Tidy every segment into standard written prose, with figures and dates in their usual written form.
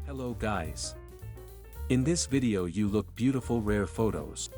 Hello guys. In this video you look beautiful rare photos.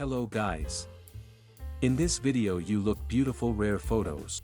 Hello guys. In this video you look beautiful rare photos.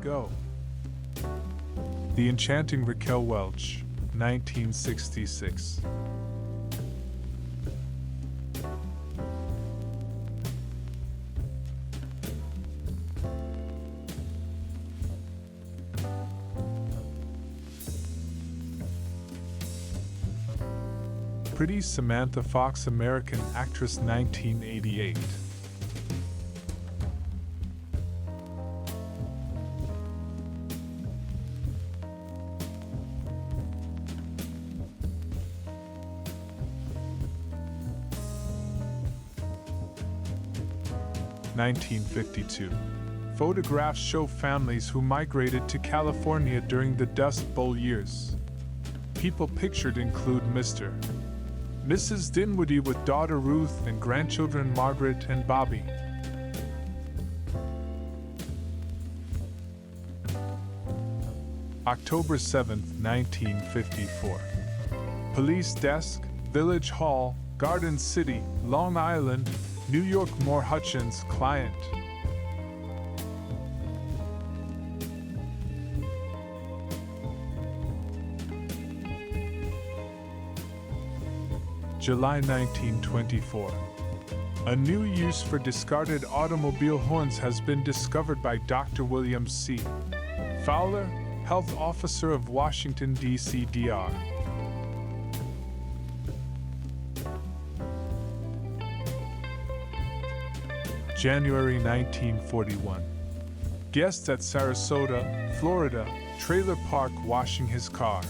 go. The Enchanting Raquel Welch, 1966. Pretty Samantha Fox, American actress, 1988. (1952). Photographs show families who migrated to California during the Dust Bowl years. People pictured include Mr. Mrs. Dinwiddie with daughter Ruth and grandchildren Margaret and Bobby. October 7, 1954. Police Desk, Village Hall, Garden City, Long Island, New York. Moore Hutchins, client. July 1924. A new use for discarded automobile horns has been discovered by Dr. William C. Fowler, health officer of Washington, D.C. Dr. January 1941. Guest at Sarasota, Florida, trailer park washing his car.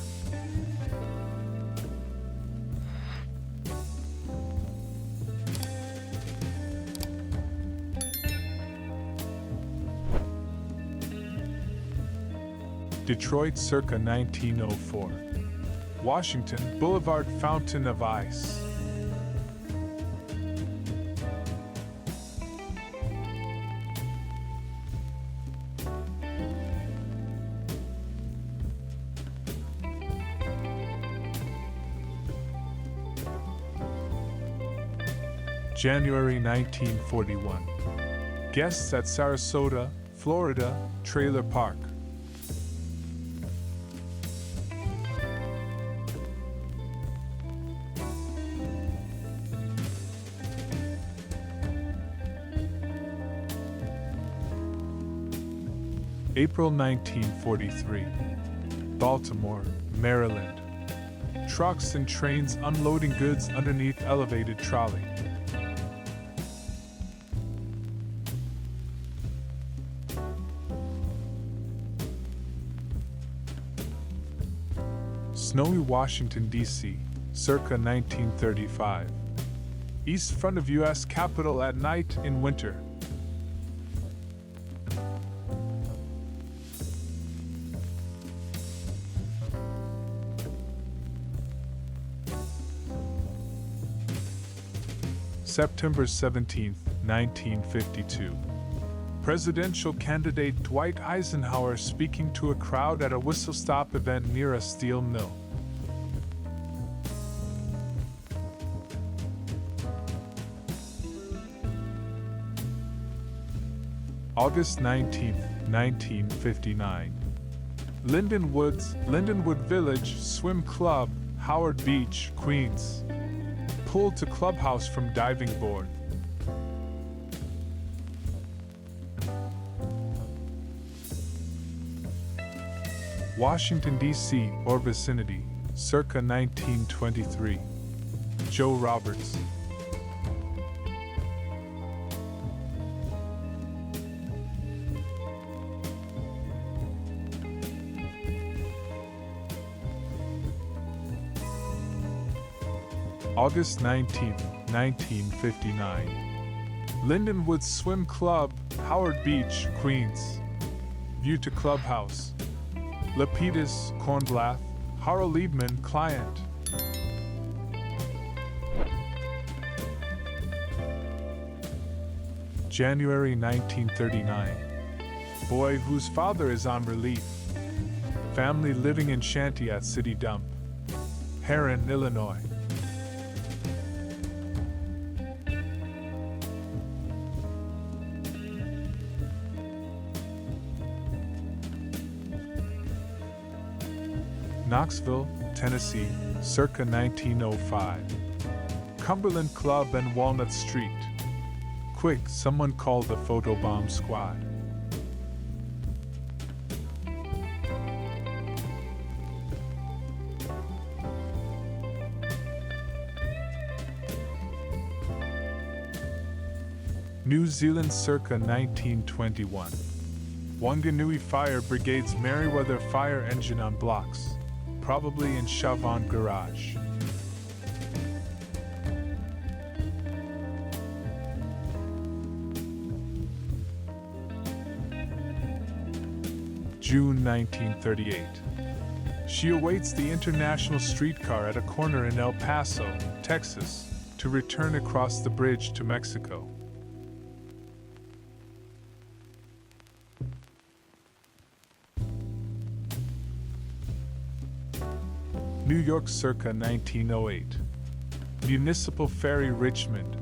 Detroit circa 1904. Washington Boulevard Fountain of Ice. January 1941. Guests at Sarasota, Florida, trailer park. April 1943. Baltimore, Maryland. Trucks and trains unloading goods underneath elevated trolley. Snowy Washington, D.C., circa 1935. East front of U.S. Capitol at night in winter. September 17, 1952. Presidential candidate Dwight Eisenhower speaking to a crowd at a whistle-stop event near a steel mill. August 19, 1959. Lindenwood Village Swim Club, Howard Beach, Queens. Pulled to clubhouse from diving board. Washington, D.C. or vicinity, circa 1923. Joe Roberts. August 19, 1959. Lindenwood Swim Club, Howard Beach, Queens. View to clubhouse. Lapidus, Kornblath, Harl Liebman, client. January 1939. Boy whose father is on relief. Family living in shanty at City Dump. Herrin, Illinois. Knoxville, Tennessee, circa 1905. Cumberland Club and Walnut Street. Quick, someone call the photobomb squad. New Zealand circa 1921. Wanganui Fire Brigade's Merryweather fire engine on blocks, probably in Chavon Garage. June 1938. She awaits the international streetcar at a corner in El Paso, Texas, to return across the bridge to Mexico. New York circa 1908. Municipal Ferry Richmond,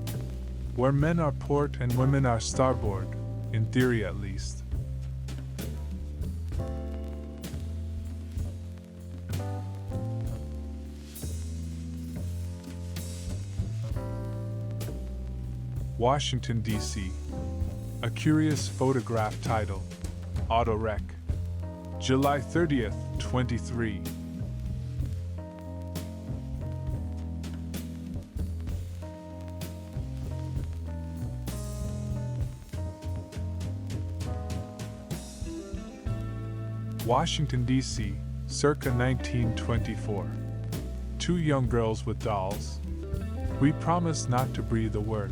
where men are port and women are starboard, in theory at least. Washington, D.C. A curious photograph title, Auto Wreck. July 30th, 23. Washington, D.C., circa 1924. Two young girls with dolls. We promise not to breathe a word.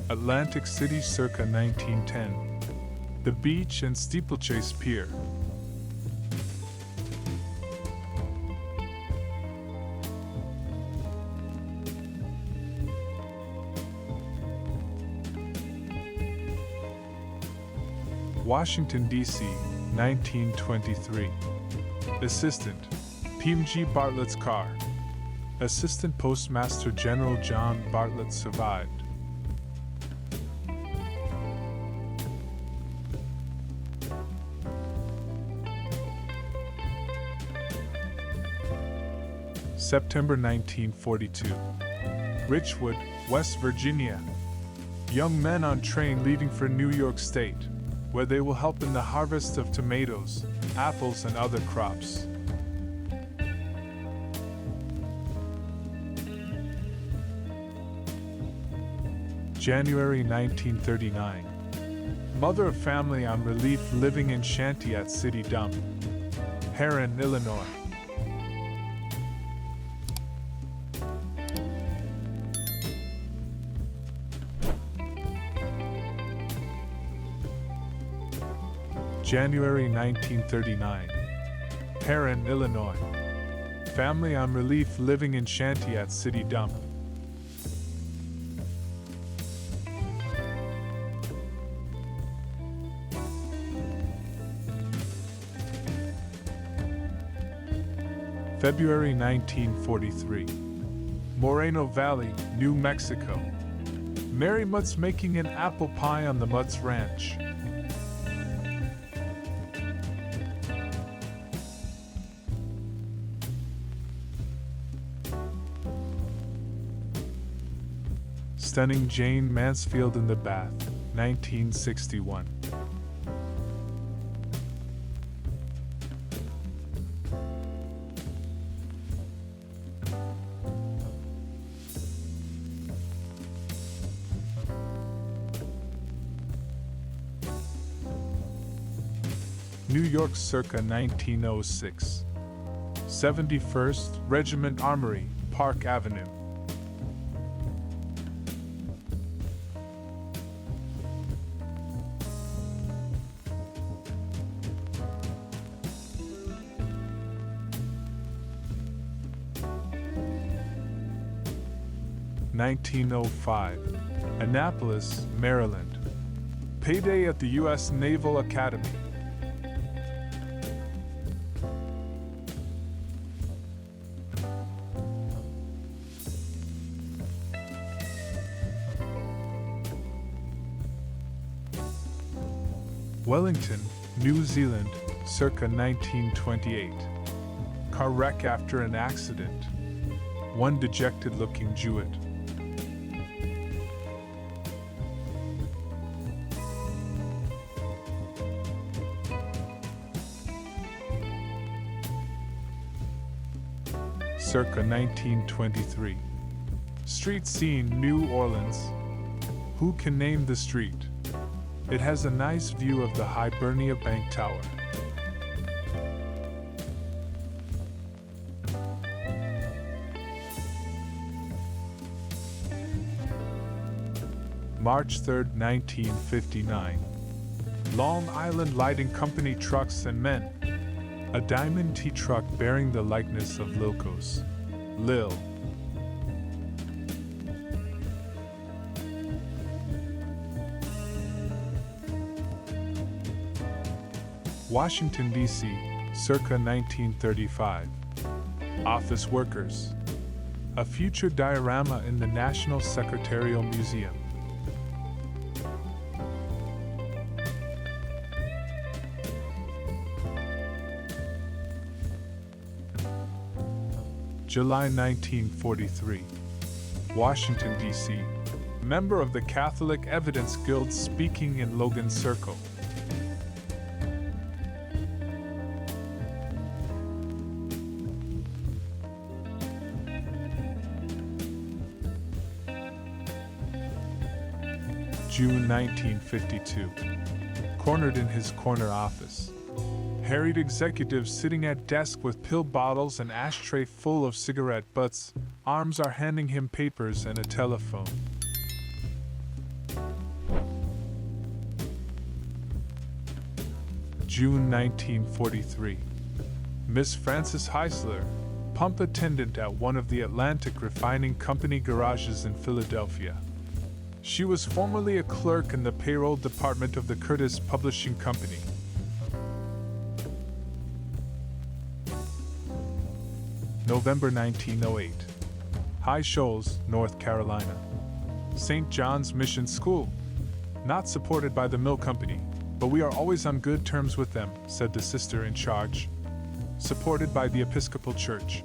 Atlantic City, circa 1910. The beach and Steeplechase Pier. Washington, D.C., 1923. Assistant, PMG Bartlett's car. Assistant Postmaster General John Bartlett survived. September 1942. Richwood, West Virginia. Young men on train leaving for New York State, where they will help in the harvest of tomatoes, apples, and other crops. January 1939. Mother of family on relief living in shanty at City Dump, Herrin, Illinois. January 1939. Herrin, Illinois. Family on relief living in shanty at City Dump. February 1943. Moreno Valley, New Mexico. Mary Mutz making an apple pie on the Mutz Ranch. Stunning Jane Mansfield in the bath, 1961. New York circa 1906. 71st Regiment Armory, Park Avenue. (1905) Annapolis, Maryland. Payday at the U.S. Naval Academy. Wellington, New Zealand, circa 1928. Car wreck after an accident. One dejected-looking Jewett. Circa 1923. Street scene, New Orleans. Who can name the street? It has a nice view of the Hibernia Bank Tower. March 3, 1959. Long Island Lighting Company Trucks and Men. A diamond T truck bearing the likeness of Lilko's. Lil. Washington, D.C., circa 1935. Office workers. A future diorama in the National Secretarial Museum. July 1943. Washington, D.C. Member of the Catholic Evidence Guild speaking in Logan Circle. June 1952. Cornered in his corner office. Harried executive sitting at desk with pill bottles and ashtray full of cigarette butts. Arms are handing him papers and a telephone. June 1943. Miss Frances Heisler, pump attendant at one of the Atlantic Refining Company garages in Philadelphia. She was formerly a clerk in the payroll department of the Curtis Publishing Company. November 1908. High Shoals, North Carolina. St. John's Mission School. Not supported by the mill company, but we are always on good terms with them, said the sister in charge. Supported by the Episcopal Church.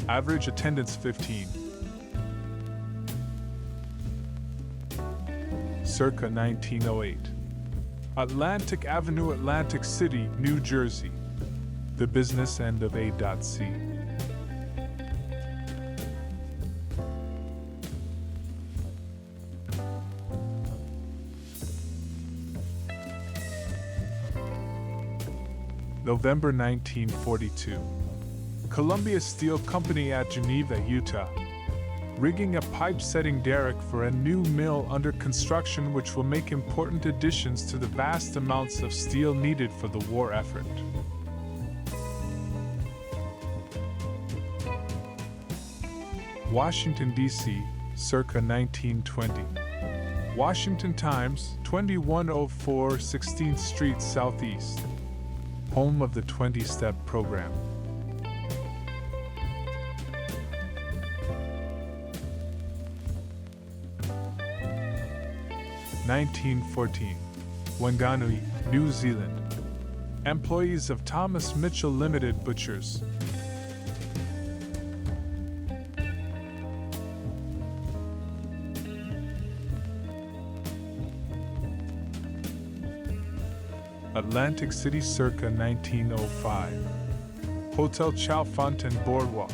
Average attendance 15. Circa 1908. Atlantic Avenue, Atlantic City, New Jersey. The business end of A.C. November 1942. Columbia Steel Company at Geneva, Utah. Rigging a pipe-setting derrick for a new mill under construction which will make important additions to the vast amounts of steel needed for the war effort. Washington, D.C., circa 1920. Washington Times, 2104 16th Street Southeast. Home of the 20-step program. (1914) Wanganui, New Zealand. Employees of Thomas Mitchell Limited Butchers. Atlantic City circa 1905. Hotel Chalfontaine Boardwalk,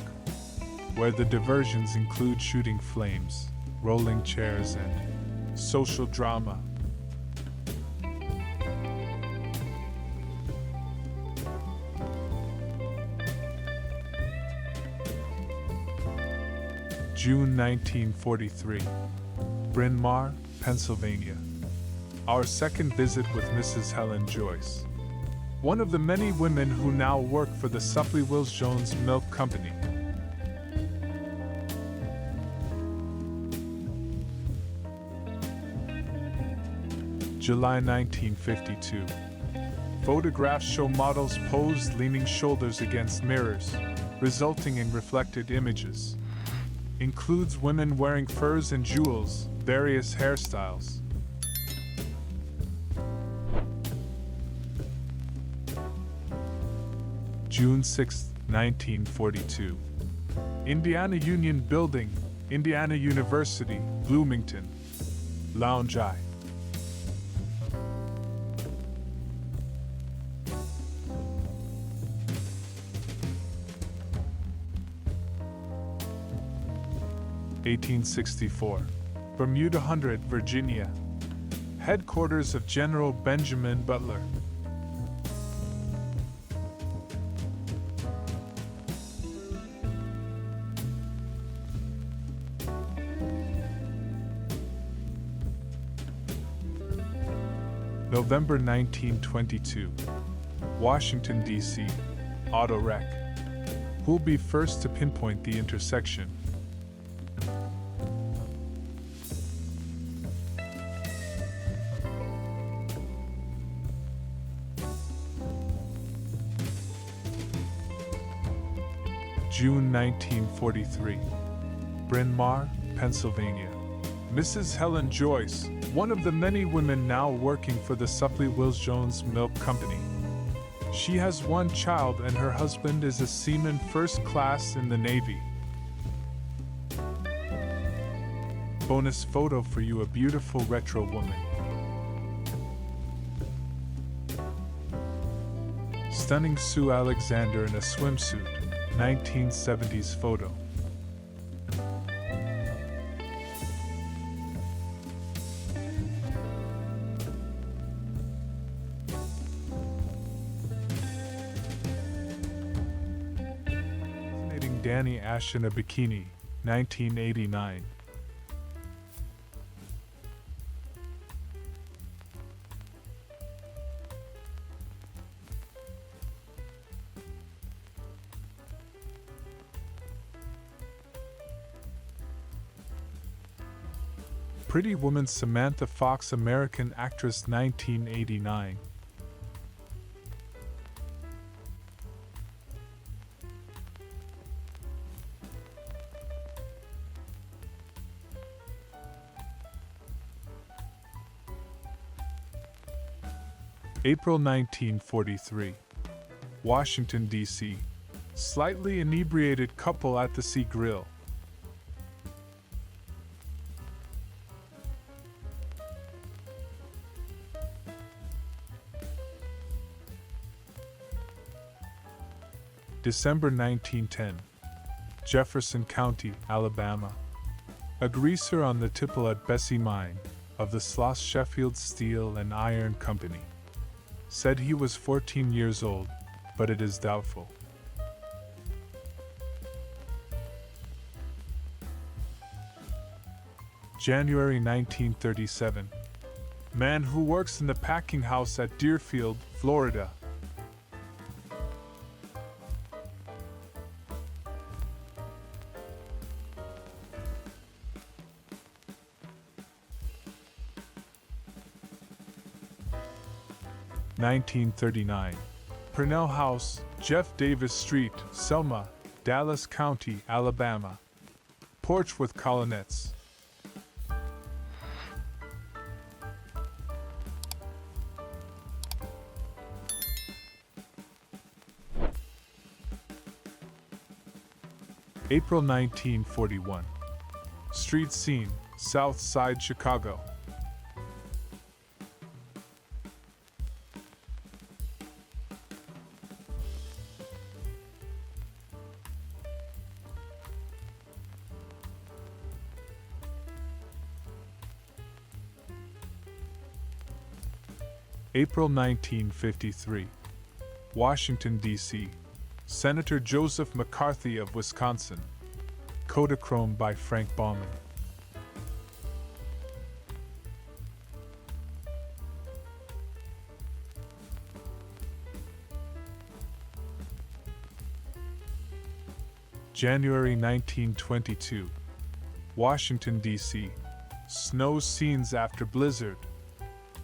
where the diversions include shooting flames, rolling chairs, and social drama. June 1943. Bryn Mawr, Pennsylvania. Our second visit with Mrs. Helen Joyce, one of the many women who now work for the Supply Wills Jones Milk Company. July 1952. Photographs show models posed leaning shoulders against mirrors, resulting in reflected images. Includes women wearing furs and jewels, various hairstyles. June 6, 1942. Indiana Union Building, Indiana University, Bloomington. Lounge I. (1864), Bermuda Hundred, Virginia. Headquarters of General Benjamin Butler. November 1922, Washington, D.C. Auto wreck. Who'll be first to pinpoint the intersection? June 1943, Bryn Mawr, Pennsylvania. Mrs. Helen Joyce, one of the many women now working for the Supply Wills Jones Milk Company. She has one child and her husband is a seaman first class in the Navy. Bonus photo for you, a beautiful retro woman. Stunning Sue Alexander in a swimsuit, 1970s photo. Danny Ash in a bikini, 1989. Pretty Woman Samantha Fox, American actress, 1989. April 1943, Washington, D.C. Slightly inebriated couple at the Sea Grill. December 1910, Jefferson County, Alabama. A greaser on the tipple at Bessie Mine of the Sloss Sheffield Steel and Iron Company said he was 14 years old, but it is doubtful. January 1937. Man who works in the packing house at Deerfield, Florida. (1939). Purnell House, Jeff Davis Street, Selma, Dallas County, Alabama. Porch with colonnettes. April 1941. Street scene, South Side, Chicago. April 1953. Washington, D.C. Senator Joseph McCarthy of Wisconsin. Kodachrome by Frank Bauman. January 1922. Washington, D.C. Snow scenes after blizzard,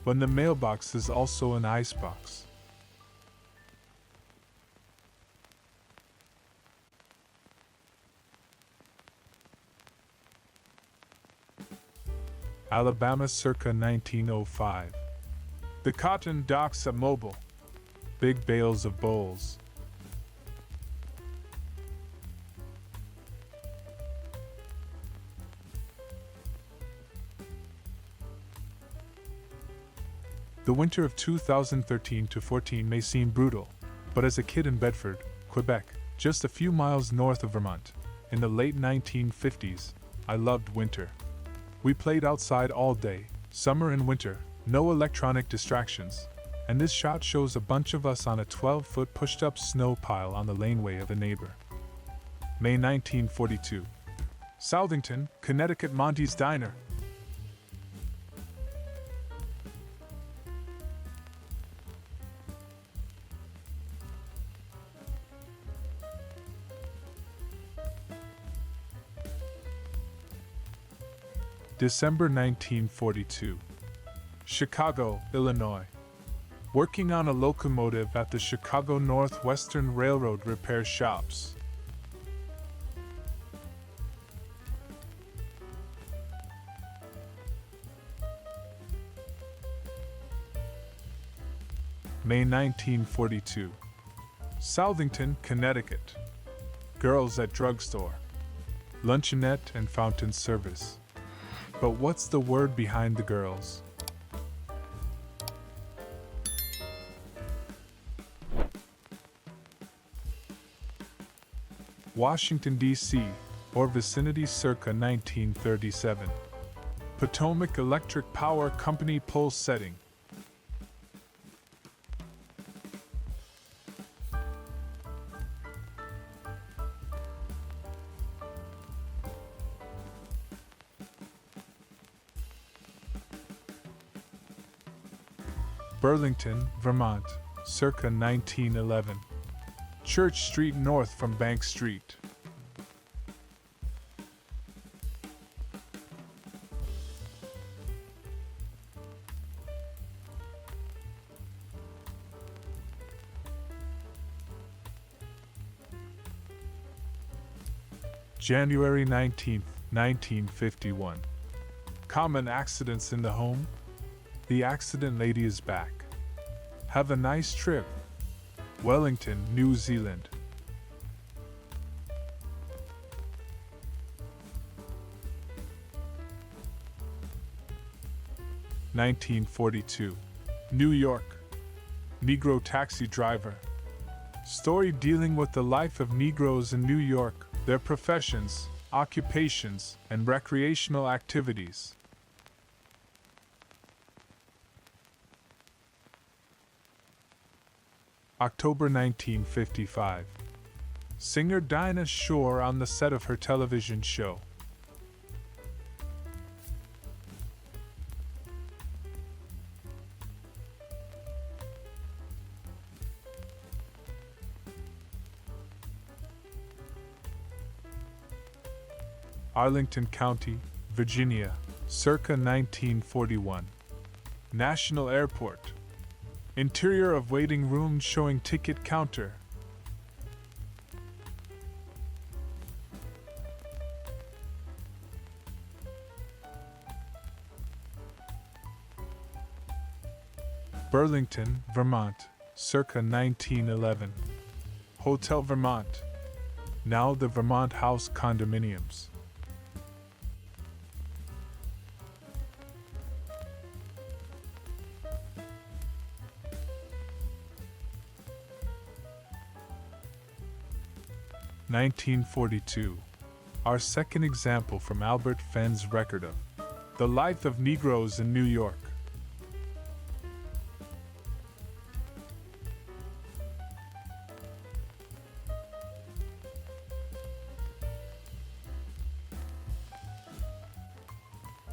when the mailbox is also an icebox. Alabama circa 1905. The cotton docks at Mobile. Big bales of bowls. The winter of 2013 to 14 may seem brutal, but as a kid in Bedford, Quebec, just a few miles north of Vermont, in the late 1950s, I loved winter. We played outside all day, summer and winter, no electronic distractions, and this shot shows a bunch of us on a 12-foot pushed-up snow pile on the laneway of a neighbor. May 1942. Southington, Connecticut. Monty's Diner. December 1942. Chicago, Illinois. Working on a locomotive at the Chicago Northwestern Railroad repair shops. May 1942. Southington, Connecticut. Girls at drugstore, luncheonette and fountain service. But what's the word behind the girls? Washington, D.C., or vicinity circa 1937. Potomac Electric Power Company pole setting. Burlington, Vermont, circa 1911. Church Street north from Bank Street. January 19, 1951. Common accidents in the home? The accident lady is back. Have a nice trip. Wellington, New Zealand. (1942). New York. Negro taxi driver. Story dealing with the life of Negroes in New York, their professions, occupations, and recreational activities. October 1955. Singer Dinah Shore on the set of her television show. Arlington County, Virginia, circa 1941. National Airport. Interior of waiting room showing ticket counter. Burlington, Vermont, circa 1911. Hotel Vermont. Now the Vermont House condominiums. (1942). Our second example from Albert Fenn's record of The Life of Negroes in New York.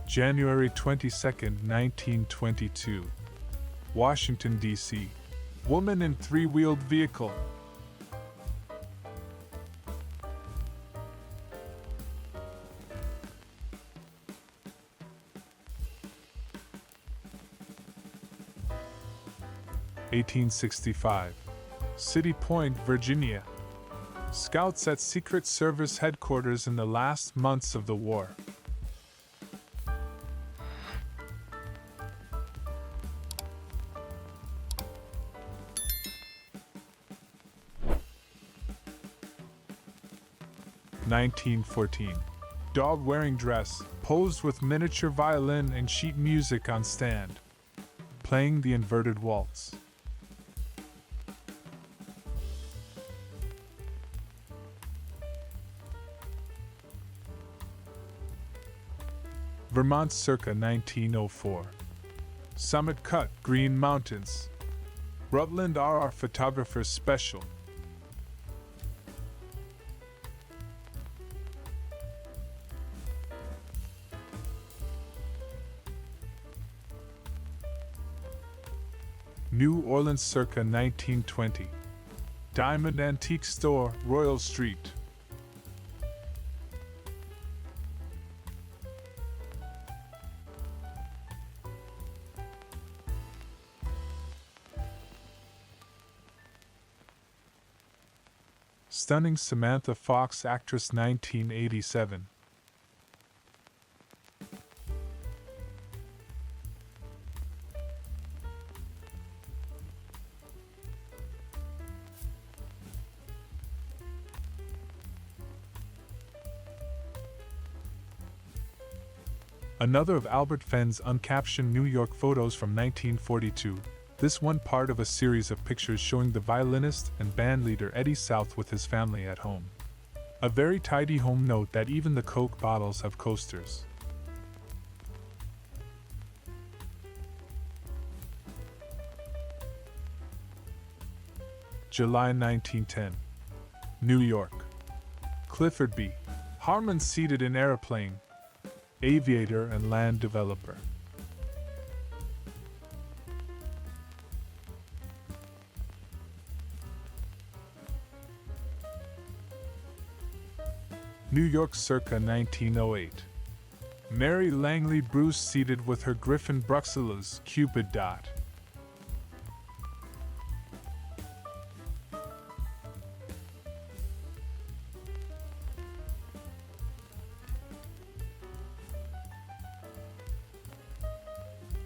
January 22, 1922. Washington, D.C. Woman in three-wheeled vehicle. (1865). City Point, Virginia. Scouts at Secret Service headquarters in the last months of the war. (1914). Dog wearing dress, posed with miniature violin and sheet music on stand. playing the inverted waltz. Vermont circa 1904. Summit cut, Green Mountains. Rutland RR Photographers Special. New Orleans circa 1920. Diamond Antique Store, Royal Street. Stunning Samantha Fox actress 1987. Another of Albert Fenn's uncaptioned New York photos from 1942. This one part of a series of pictures showing the violinist and bandleader Eddie South with his family at home. A very tidy home. Note that even the Coke bottles have coasters. July 1910. New York. Clifford B. Harmon seated in airplane. Aviator and land developer. New York circa 1908. Mary Langley Bruce seated with her Griffin Bruxelles Cupid dot.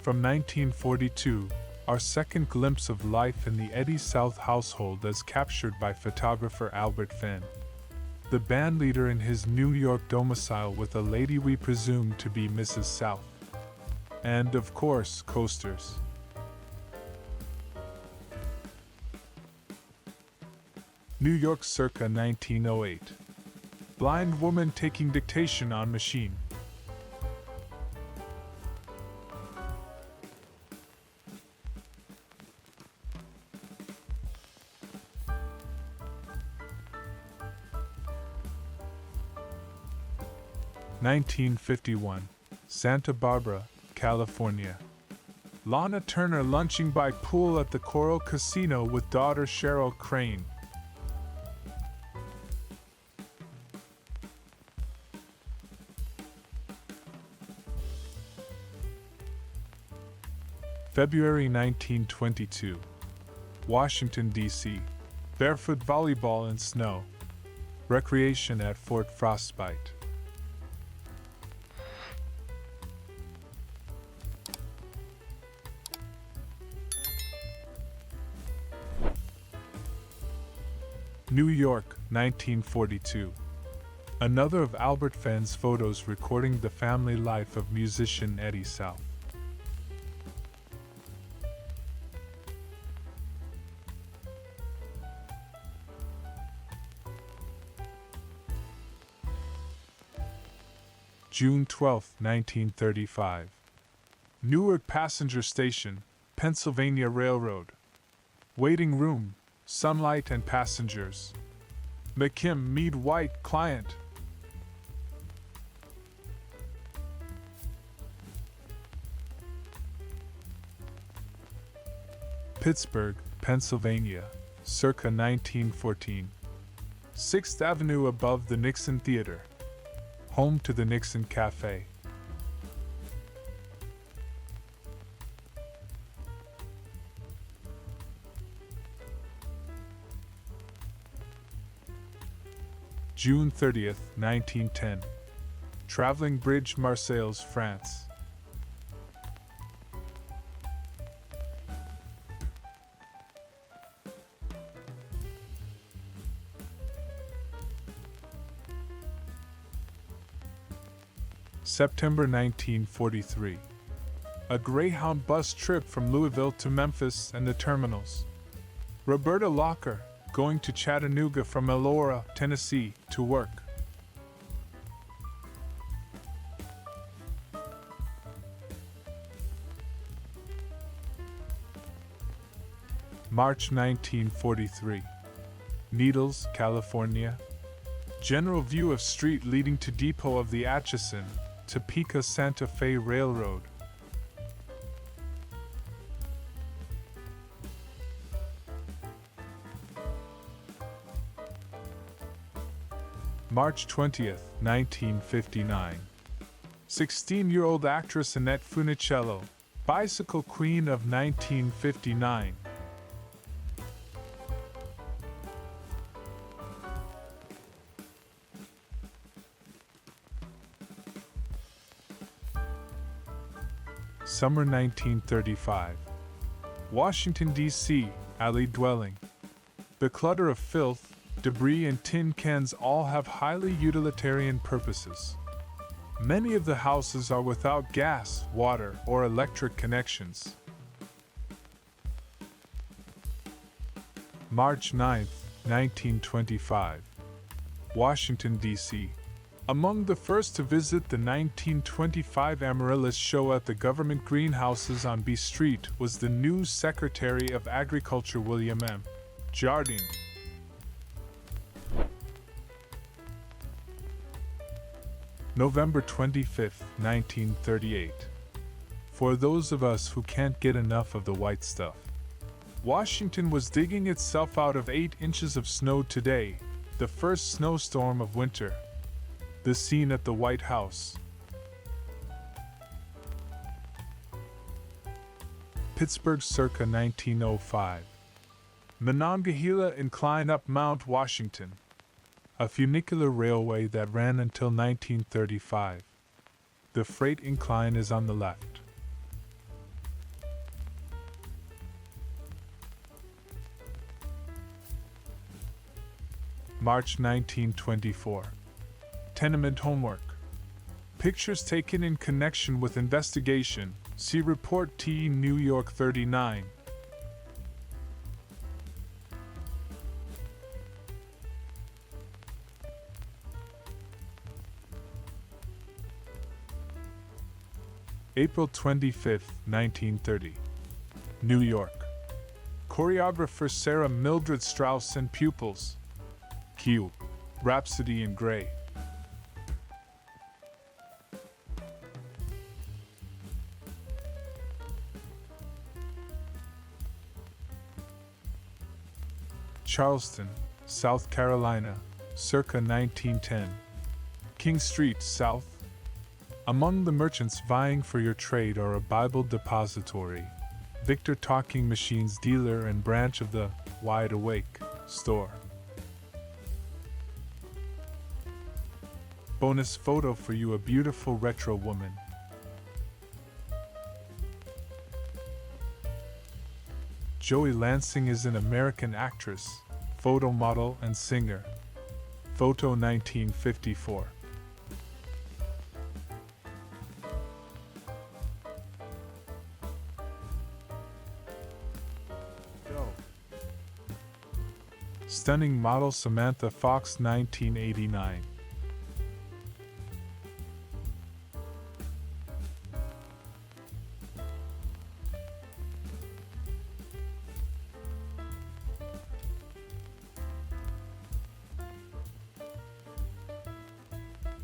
From 1942, our second glimpse of life in the Eddie South household as captured by photographer Albert Fenn. The bandleader in his New York domicile with a lady we presume to be Mrs. South. And, of course, coasters. New York circa 1908. Blind woman taking dictation on machine. (1951), Santa Barbara, California. Lana Turner lunching by pool at the Coral Casino with daughter Cheryl Crane. February 1922. Washington, D.C. Barefoot volleyball in snow. Recreation at Fort Frostbite. New York, 1942. Another of Albert Fenn's photos recording the family life of musician Eddie South. June 12, 1935. Newark Passenger Station, Pennsylvania Railroad. Waiting room, sunlight and passengers. McKim Mead White client. Pittsburgh, Pennsylvania, circa 1914. 6th Avenue above the Nixon Theater. Home to the Nixon Cafe. June 30th, 1910. Traveling Bridge, Marseilles, France. September 1943. a Greyhound bus trip from Louisville to Memphis and the terminals. Roberta Locker, going to Chattanooga from Elora, Tennessee, to work. March 1943. Needles, California. General view of street leading to depot of the Atchison, Topeka Santa Fe Railroad. March 20th, 1959. 16-year-old actress Annette Funicello, Bicycle Queen of 1959. Summer 1935. Washington, D.C., alley dwelling. The clutter of filth, debris, and tin cans all have highly utilitarian purposes. Many of the houses are without gas, water, or electric connections. March 9th, 1925. Washington, D.C. Among the first to visit the 1925 Amaryllis show at the government greenhouses on B Street was the new Secretary of Agriculture William M. Jardine. November 25th, 1938. For those of us who can't get enough of the white stuff. Washington was digging itself out of 8 inches of snow today, the first snowstorm of winter. The scene at the White House. Pittsburgh circa 1905. Monongahela incline up Mount Washington. A funicular railway that ran until 1935. The freight incline is on the left. March 1924. Tenement homework. Pictures taken in connection with investigation. See Report T. New York 39. April 25th, 1930. New York. Choreographer Sarah Mildred Strauss and pupils. Q. Rhapsody in Grey. Charleston, South Carolina, circa 1910. King Street, South. Among the merchants vying for your trade are a Bible depository, Victor Talking Machines dealer and branch of the Wide Awake store. Bonus photo for you, a beautiful retro woman. Joey Lansing is an American actress, photo model, and singer. Photo 1954. Go. Stunning model Samantha Fox 1989.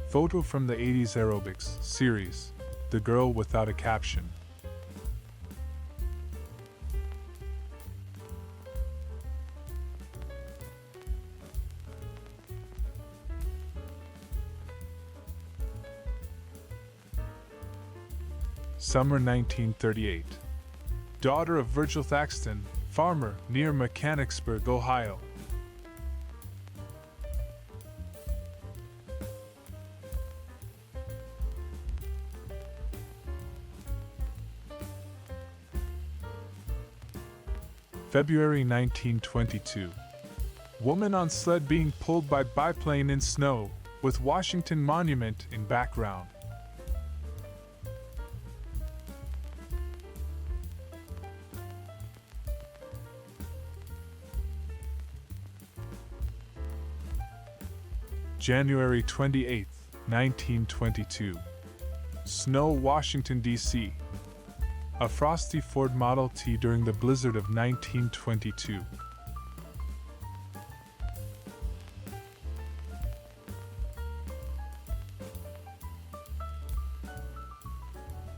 Photo from the 80s aerobics series, The Girl Without a Caption. Summer 1938. Daughter of Virgil Thaxton, farmer near Mechanicsburg, Ohio. February 1922. Woman on sled being pulled by biplane in snow, with Washington Monument in background. January 28, 1922. Snow, Washington, D.C. A frosty Ford Model T during the blizzard of 1922.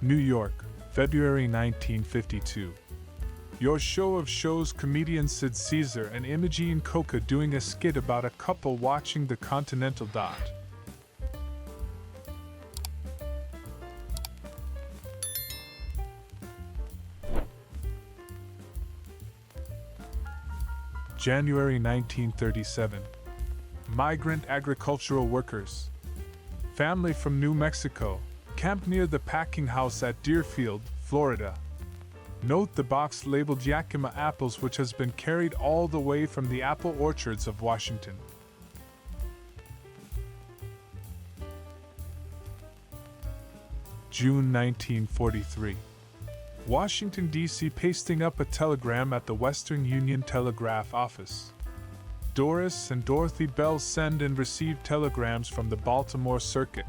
New York, February 1952. Your Show of Shows comedian Sid Caesar and Imogene Coca doing a skit about a couple watching the Continental Dot. January 1937. Migrant agricultural workers. Family from New Mexico, camped near the packing house at Deerfield, Florida. Note the box labeled Yakima apples, which has been carried all the way from the apple orchards of Washington. June 1943. Washington, D.C. pasting up a telegram at the Western Union Telegraph Office. Doris and Dorothy Bell send and receive telegrams from the Baltimore Circuit.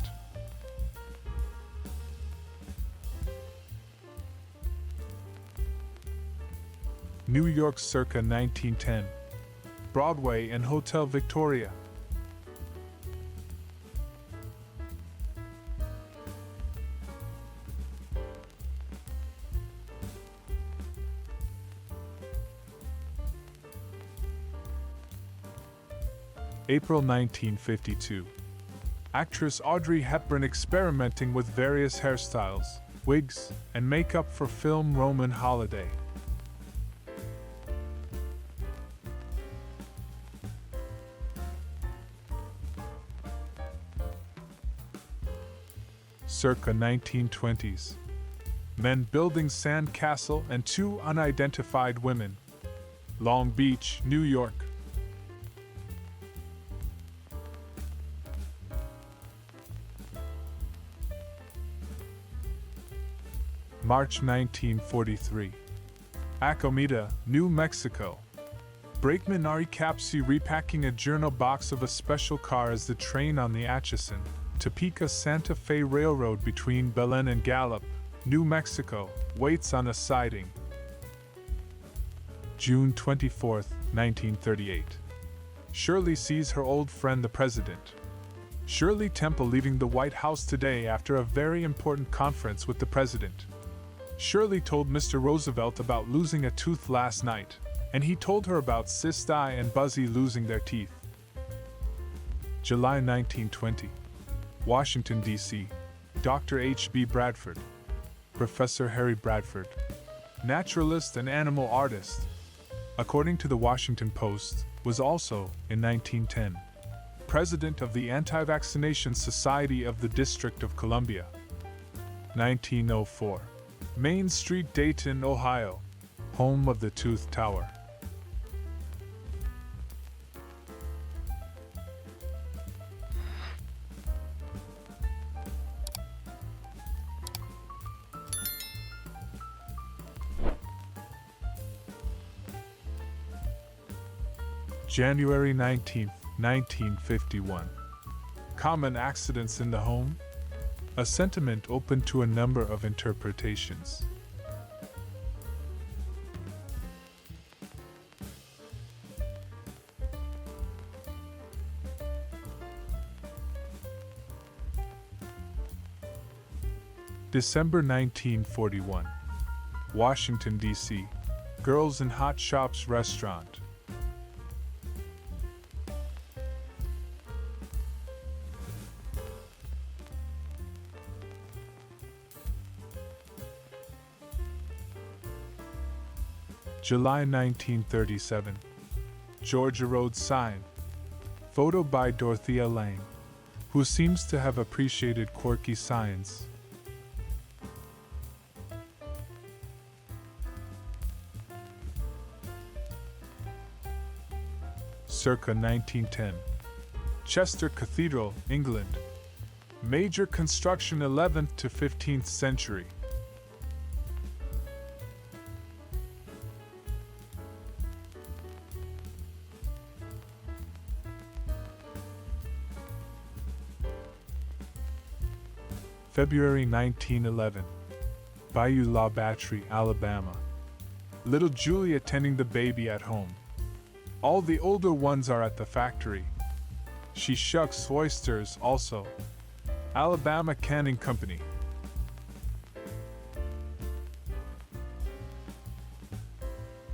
New York circa 1910. Broadway and Hotel Victoria. April 1952. Actress Audrey Hepburn experimenting with various hairstyles, wigs, and makeup for film Roman Holiday. Circa 1920s. Men building sand castle and two unidentified women. Long Beach, New York. March 1943. Acomita, New Mexico. Brakeman Ari Capsi repacking a journal box of a special car as the train on the Atchison, Topeka Santa Fe Railroad between Belen and Gallup, New Mexico, waits on a siding. June 24, 1938. Shirley sees her old friend the President. Shirley Temple leaving the White House today after a very important conference with the President. Shirley told Mr. Roosevelt about losing a tooth last night, and he told her about Sis Di and Buzzy losing their teeth. July 1920. Washington, D.C. Dr. H.B. Bradford. Professor Harry Bradford. Naturalist and animal artist. According to the Washington Post, was also, in 1910, President of the Anti-Vaccination Society of the District of Columbia. 1904. Main Street, Dayton, Ohio, home of the Tooth Tower. January 19, 1951. Common accidents in the home? A sentiment open to a number of interpretations. December 1941. Washington, D.C. Girls in Hot Shops Restaurant. July 1937. Georgia Road sign. Photo by Dorothea Lange, who seems to have appreciated quirky signs. Circa 1910. Chester Cathedral, England. Major construction 11th to 15th century. February 1911. Bayou La Battery, Alabama. Little Julie attending the baby at home. All the older ones are at the factory. She shucks oysters also. Alabama Canning Company.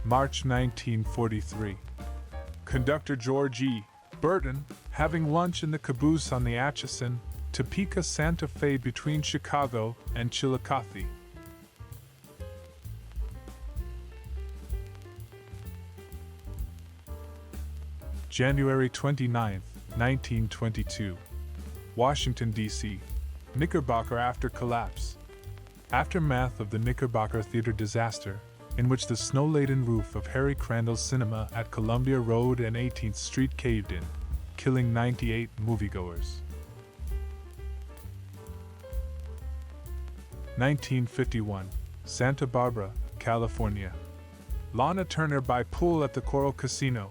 March 1943. Conductor George E. Burton having lunch in the caboose on the Atchison, Topeka Santa Fe between Chicago and Chillicothe. January 29, 1922. Washington, D.C. Knickerbocker after collapse. Aftermath of the Knickerbocker Theater disaster, in which the snow-laden roof of Harry Crandall's cinema at Columbia Road and 18th Street caved in, killing 98 moviegoers. 1951. Santa Barbara, California. Lana Turner by pool at the Coral Casino.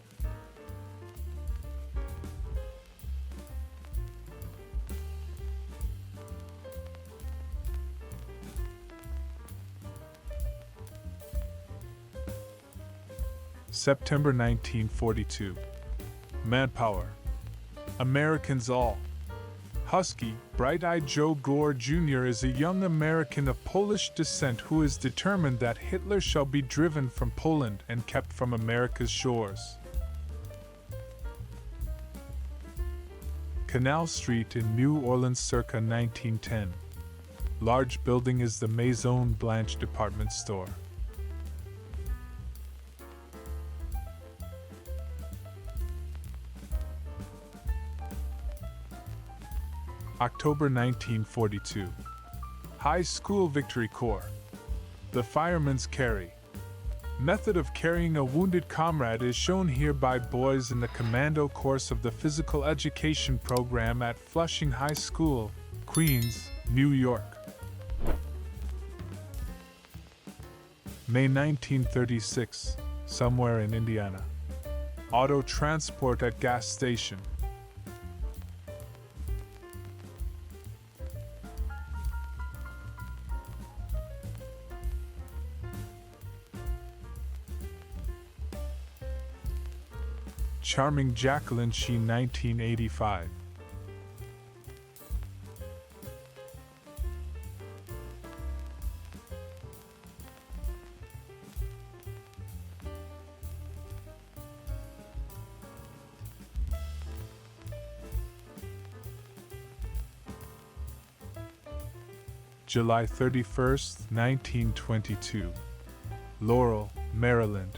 September 1942. Manpower. Americans all. Husky, bright-eyed Joe Gore Jr. is a young American of Polish descent who is determined that Hitler shall be driven from Poland and kept from America's shores. Canal Street in New Orleans circa 1910. Large building is the Maison Blanche department store. October 1942. High School Victory Corps. The Fireman's Carry. Method of carrying a wounded comrade is shown here by boys in the commando course of the physical education program at Flushing High School, Queens, New York. May 1936, somewhere in Indiana. Auto transport at gas station. Charming Jacqueline Sheen 1985. July 31st, 1922. Laurel, Maryland.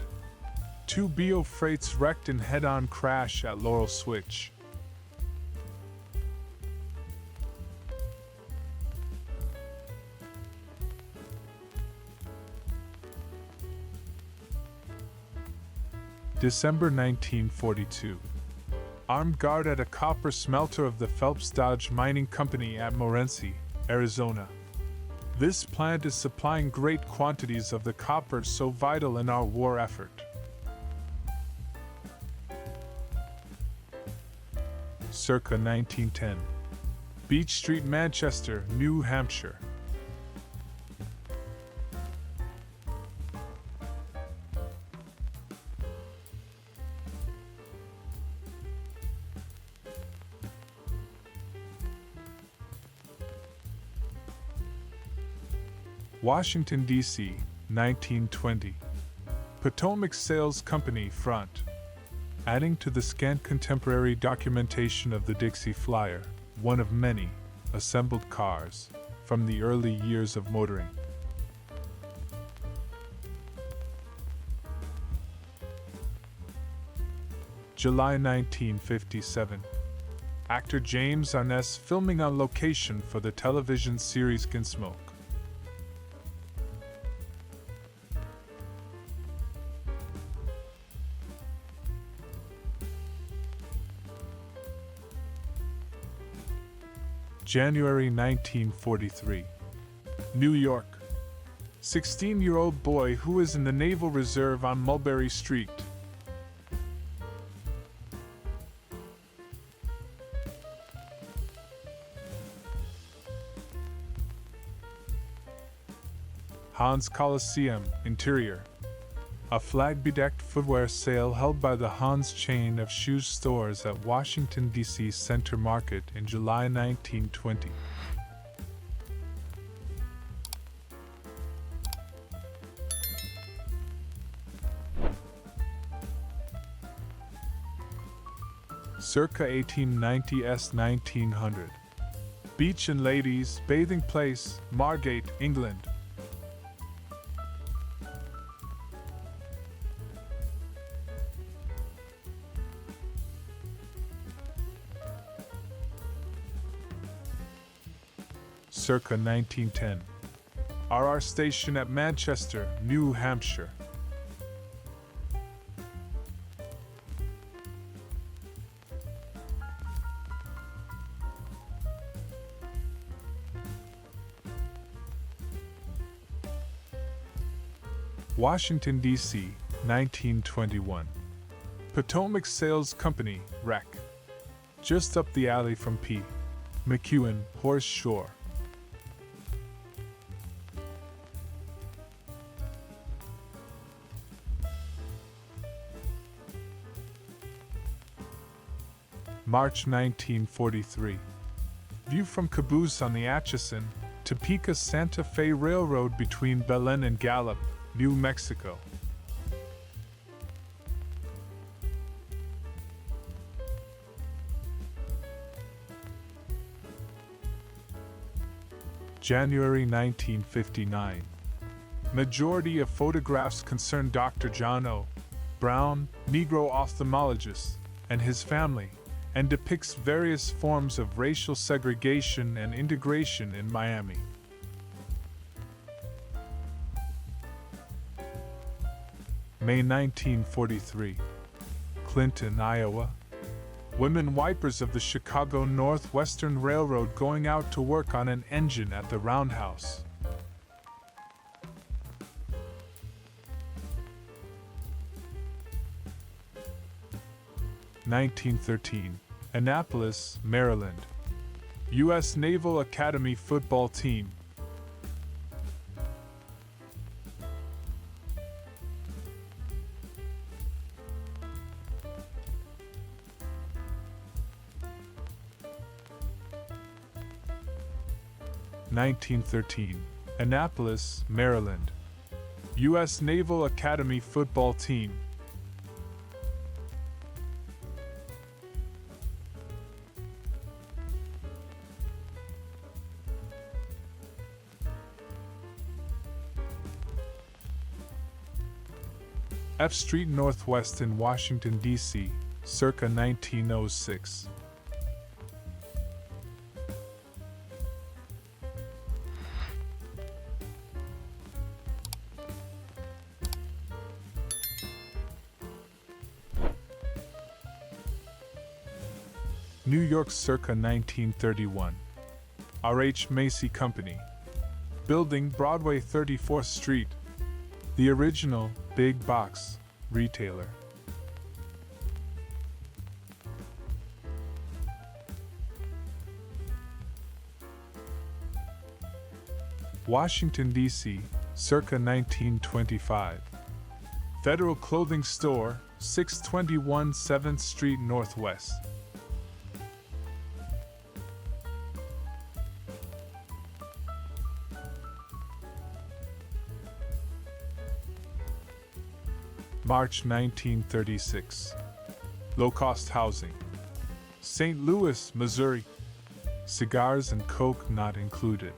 Two BO freights wrecked in head-on crash at Laurel Switch. December 1942. Armed guard at a copper smelter of the Phelps Dodge Mining Company at Morenci, Arizona. This plant is supplying great quantities of the copper so vital in our war effort. Circa 1910. Beach Street, Manchester, New Hampshire. Washington, D.C., 1920. Potomac Sales Company front. Adding to the scant contemporary documentation of the Dixie Flyer, one of many assembled cars from the early years of motoring. July 1957. Actor James Arness filming on location for the television series Gunsmoke. January 1943. New York. 16-year-old boy who is in the Naval Reserve on Mulberry Street. Hans Coliseum, interior. A flag-bedecked footwear sale held by the Hans chain of shoe stores at Washington, D.C. Center Market in July 1920. Circa 1890s 1900. Beach and Ladies Bathing Place, Margate, England. Circa 1910. RR Station at Manchester, New Hampshire. Washington, D.C., 1921. Potomac Sales Company, Rec. Just up the alley from P. McEwen, Horse Shore. March 1943. View from Caboose on the Atchison, Topeka Santa Fe Railroad between Belen and Gallup, New Mexico. January 1959. Majority of photographs concern Dr. John O. Brown, Negro ophthalmologist, and his family, and depicts various forms of racial segregation and integration in Miami. May 1943. Clinton, Iowa. Women wipers of the Chicago Northwestern Railroad going out to work on an engine at the roundhouse. (1913) Annapolis, Maryland. U.S. Naval Academy football team. (1913) Annapolis, Maryland. U.S. Naval Academy football team. F Street Northwest in Washington, D.C., circa 1906. New York, circa 1931. R.H. Macy Company. Building Broadway 34th Street. The original big box retailer. Washington, D.C., circa 1925. Federal Clothing Store, 621 7th Street Northwest. March 1936. Low-cost housing. St. Louis, Missouri. Cigars and Coke not included.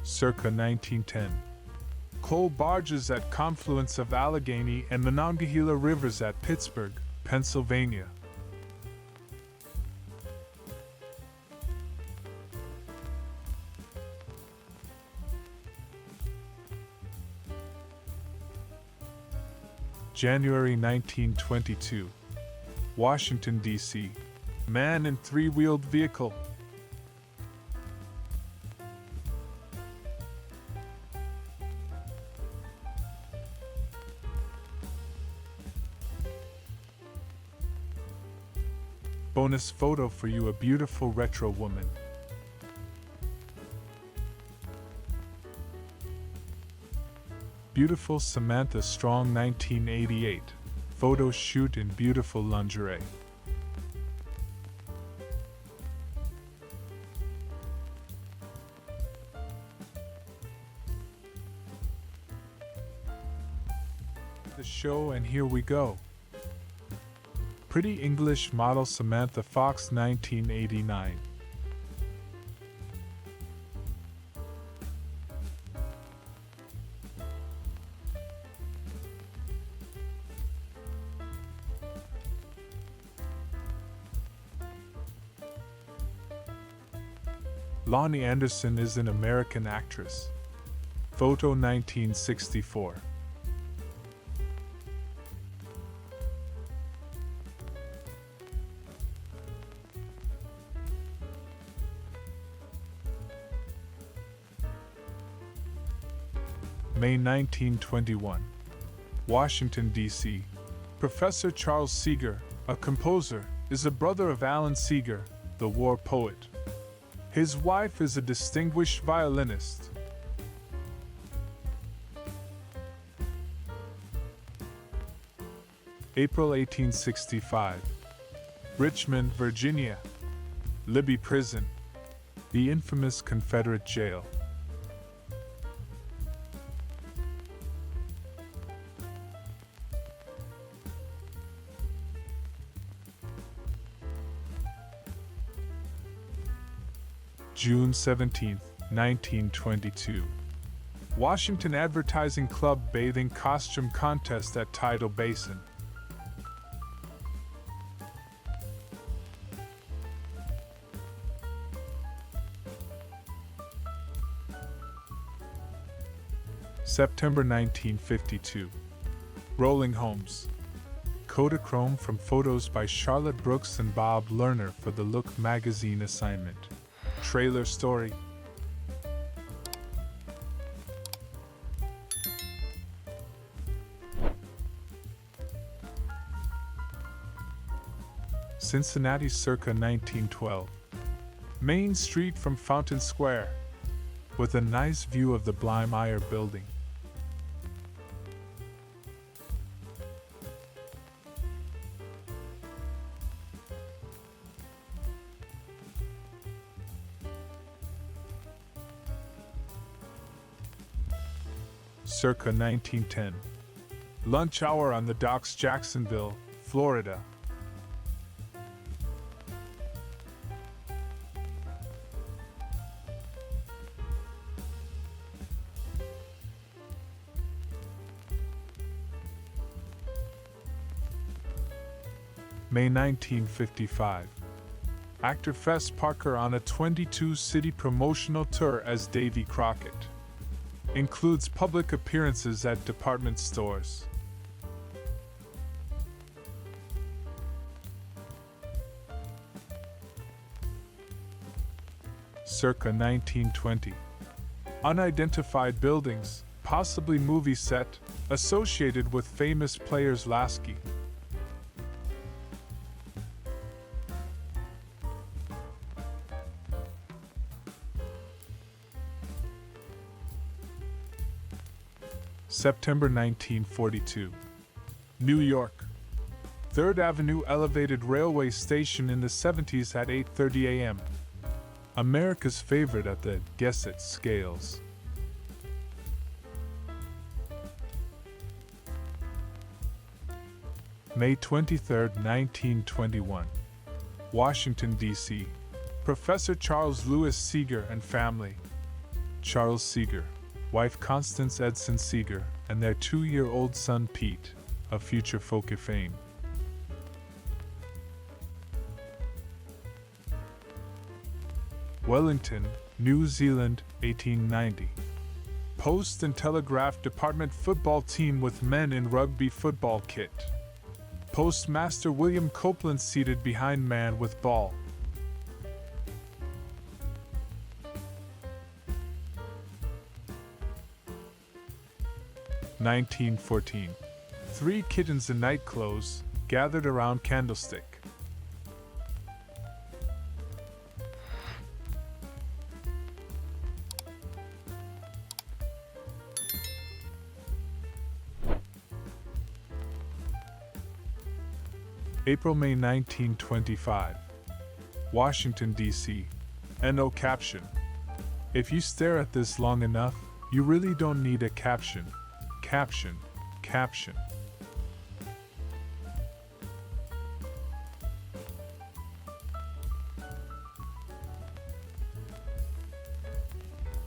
Circa 1910. Coal barges at confluence of Allegheny and Monongahela Rivers at Pittsburgh, Pennsylvania. January 1922. Washington, D.C. Man in three-wheeled vehicle. Bonus photo for you, a beautiful retro woman. Beautiful Samantha Strong 1988. Photo shoot in beautiful lingerie. The show, and here we go. Pretty English model Samantha Fox 1989. Lonnie Anderson is an American actress. Photo 1964. May 1921. Washington, D.C. Professor Charles Seeger, a composer, is a brother of Alan Seeger, the war poet. His wife is a distinguished violinist. April 1865. Richmond, Virginia. Libby Prison, the infamous Confederate jail. June 17, 1922. Washington Advertising Club bathing costume contest at Tidal Basin. September 1952. Rolling Homes. Kodachrome from photos by Charlotte Brooks and Bob Lerner for the Look magazine assignment. Trailer story. Cincinnati circa 1912. Main Street from Fountain Square, with a nice view of the Blymeyer building. Circa 1910. Lunch hour on the docks, Jacksonville, Florida. May 1955. Actor Fess Parker on a 22-city promotional tour as Davy Crockett. Includes public appearances at department stores. Circa 1920. Unidentified buildings, possibly movie set, associated with famous players Lasky. September 1942. New York. 3rd Avenue elevated railway station in the 70s at 8:30 a.m. America's favorite at the Guess It scales. May 23, 1921. Washington, D.C. Professor Charles Lewis Seeger and family. Charles Seeger, wife Constance Edson Seeger, and their 2-year-old son Pete, of future folk fame. Wellington, New Zealand, 1890. Post and Telegraph Department football team with men in rugby football kit. Postmaster William Copeland seated behind man with ball. (1914). 3 kittens in night clothes gathered around candlestick. April-May 1925. Washington, D.C. No caption. If you stare at this long enough, you really don't need a caption. Caption. Caption.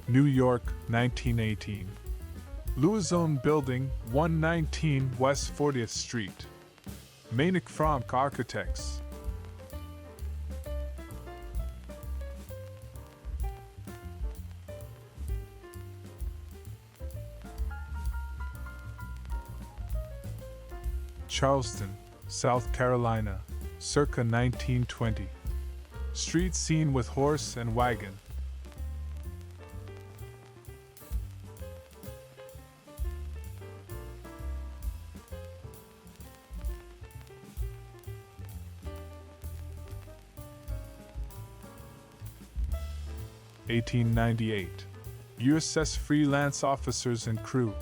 New York, 1918. Louison Building, 119 West 40th Street. Mainick Franck Architects. Charleston, South Carolina, circa 1920. Street scene with horse and wagon. (1898) USS Freelance officers and crew.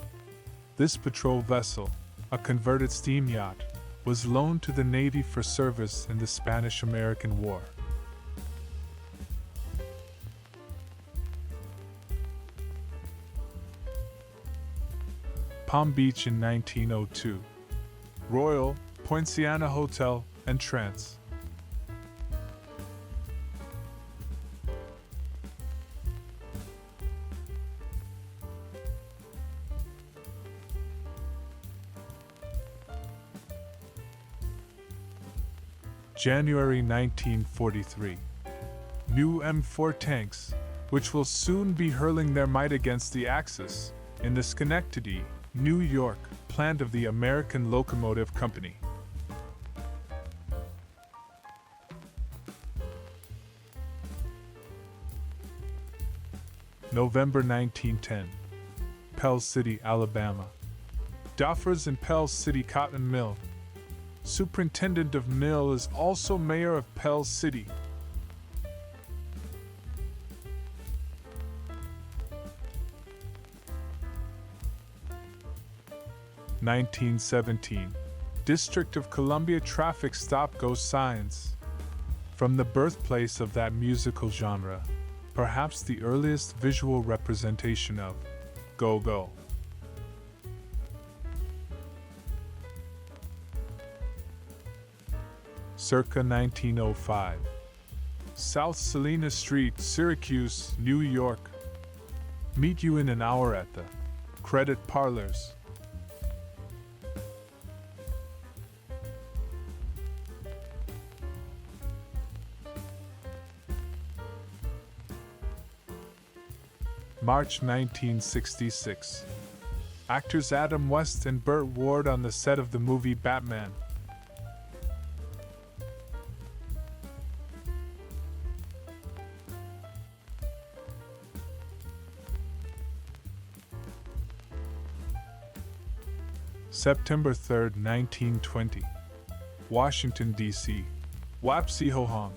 This patrol vessel, a converted steam yacht, was loaned to the Navy for service in the Spanish-American War. Palm Beach in 1902. Royal Poinciana Hotel and Trance. January 1943. New M4 tanks, which will soon be hurling their might against the Axis, in the Schenectady, New York, plant of the American Locomotive Company. November 1910. Pell City, Alabama. Doffers and Pell City Cotton Mill. Superintendent of mill is also mayor of Pell City. (1917) District of Columbia traffic stop-go signs. From the birthplace of that musical genre, perhaps the earliest visual representation of go-go. Circa 1905. South Salina Street, Syracuse, New York. Meet you in an hour at the Credit Parlors. March 1966. Actors Adam West and Burt Ward on the set of the movie Batman. September 3, 1920. Washington, D.C. Wapsie ho-hum.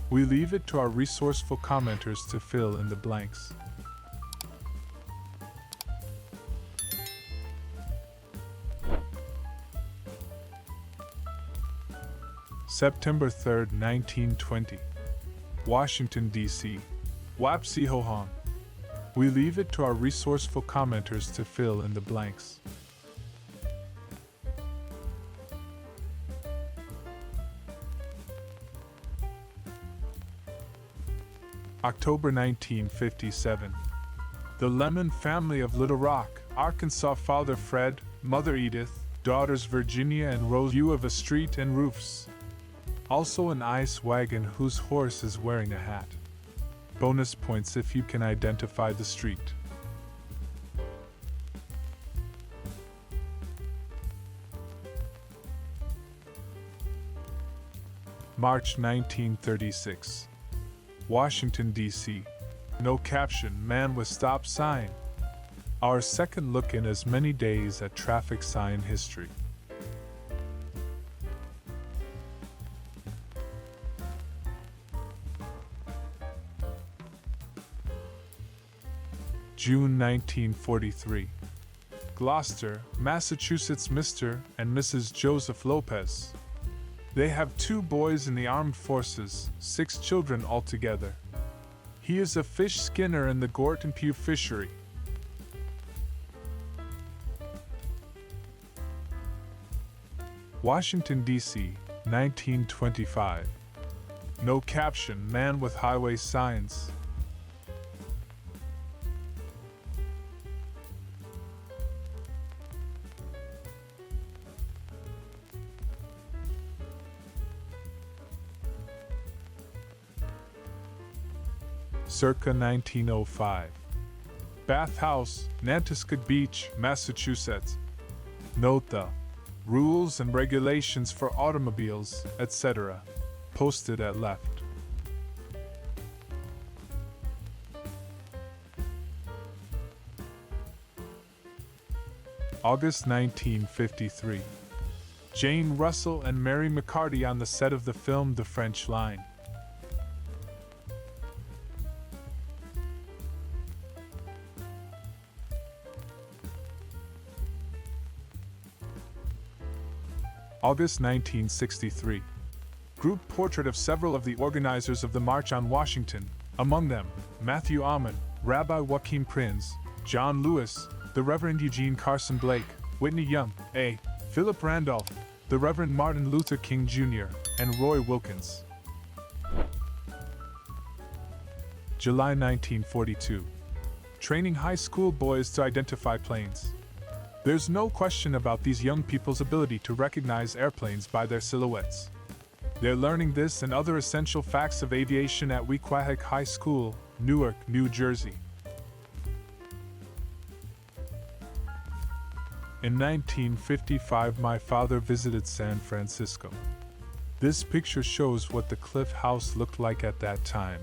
We leave it to our resourceful commenters to fill in the blanks. September 3, 1920. Washington, D.C. Wapsie ho-hum. We leave it to our resourceful commenters to fill in the blanks. October 1957. The Lemon family of Little Rock, Arkansas. Father Fred, Mother Edith, daughters Virginia and Rose. View of a street and roofs. Also an ice wagon whose horse is wearing a hat. Bonus points if you can identify the street. March 1936. Washington, D.C. No caption, man with stop sign. Our second look in as many days at traffic sign history. June 1943. Gloucester, Massachusetts. Mr. and Mrs. Joseph Lopez. They have 2 boys in the armed forces, 6 children altogether. He is a fish skinner in the Gorton Pew fishery. Washington, D.C., 1925. No caption, man with highway signs. Circa 1905. Bath House, Nantasket Beach, Massachusetts. Note the rules and regulations for automobiles, etc. Posted at left. August 1953. Jane Russell and Mary McCarty on the set of the film The French Line. August 1963. Group portrait of several of the organizers of the March on Washington, among them, Matthew Ahman, Rabbi Joachim Prinz, John Lewis, the Reverend Eugene Carson Blake, Whitney Young, A. Philip Randolph, the Reverend Martin Luther King Jr., and Roy Wilkins. July 1942. Training high school boys to identify planes. There's no question about these young people's ability to recognize airplanes by their silhouettes. They're learning this and other essential facts of aviation at Wequahic High School, Newark, New Jersey. In 1955, my father visited San Francisco. This picture shows what the Cliff House looked like at that time.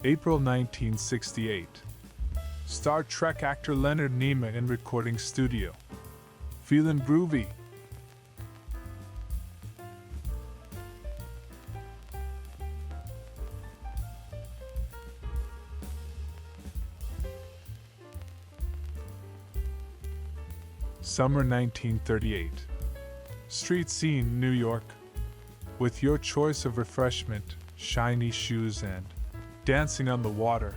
April 1968. Star Trek actor Leonard Nimoy in recording studio. Feelin' groovy. Summer 1938. Street scene, New York. With your choice of refreshment, shiny shoes and dancing on the water.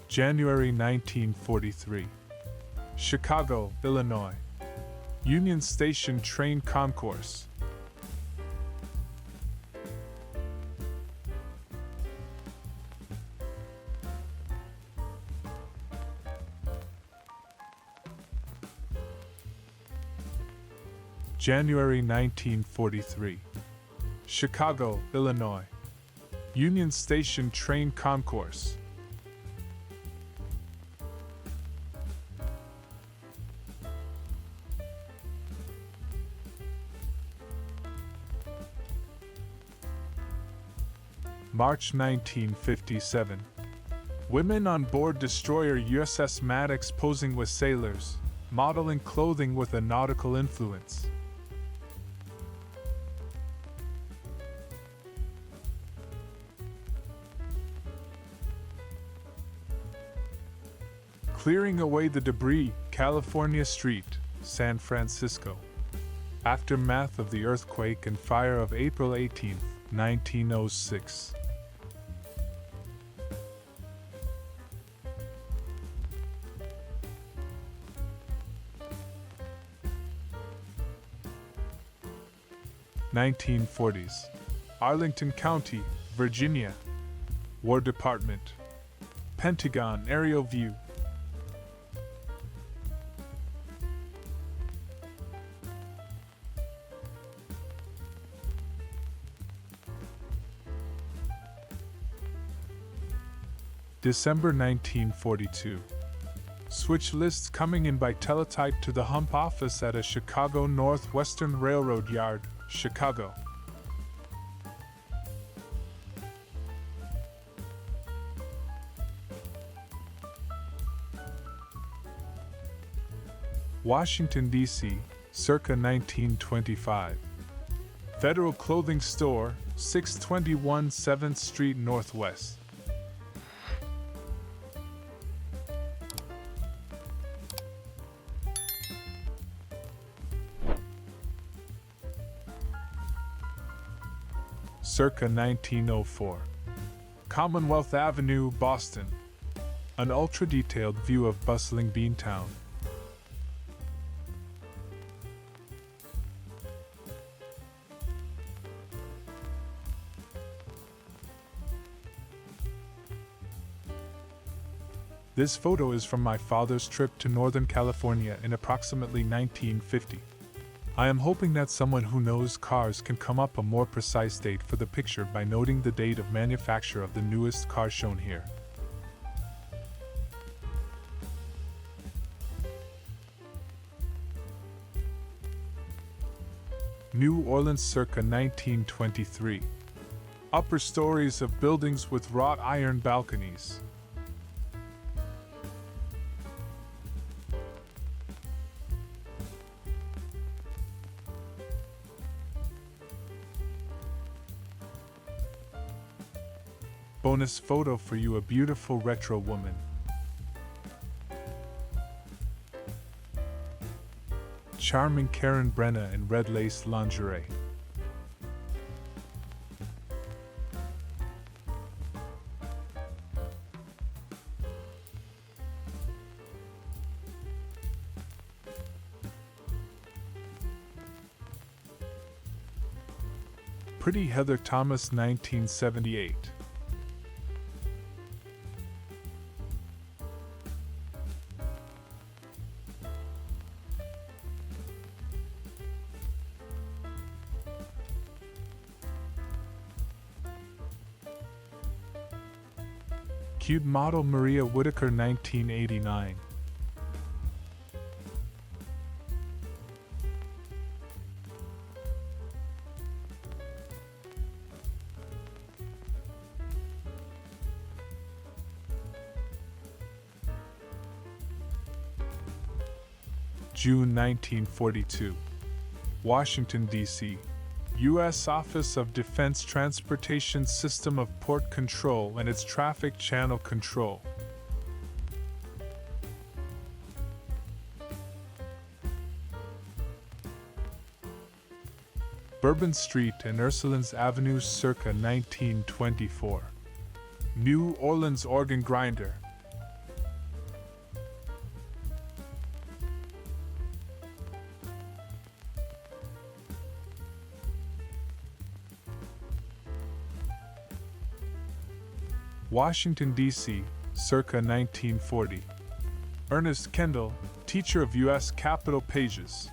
January 1943. Chicago, Illinois. Union Station train concourse. January 1943. Chicago, Illinois. Union Station train concourse. March 1957. Women on board destroyer USS Maddox posing with sailors, modeling clothing with a nautical influence. Clearing away the debris, California Street, San Francisco. Aftermath of the earthquake and fire of April 18, 1906. (1940s). Arlington County, Virginia. War Department. Pentagon aerial view. December 1942. Switch lists coming in by teletype to the hump office at a Chicago Northwestern Railroad yard, Chicago. Washington, D.C., circa 1925. Federal Clothing Store, 621 7th Street Northwest. Circa 1904. Commonwealth Avenue, Boston. An ultra-detailed view of bustling Beantown. This photo is from my father's trip to Northern California in approximately 1950. I am hoping that someone who knows cars can come up a more precise date for the picture by noting the date of manufacture of the newest car shown here. New Orleans circa 1923. Upper stories of buildings with wrought iron balconies. Bonus photo for you, a beautiful retro woman. Charming Karen Brenna in red lace lingerie. Pretty Heather Thomas, 1978. Cute model Maria Whitaker, 1989. June 1942. Washington, D.C. U.S. Office of Defense Transportation System of Port Control and its Traffic Channel Control. Bourbon Street and Ursulines Avenue circa 1924. New Orleans organ grinder. Washington, D.C., circa 1940. Ernest Kendall, teacher of U.S. Capitol Pages.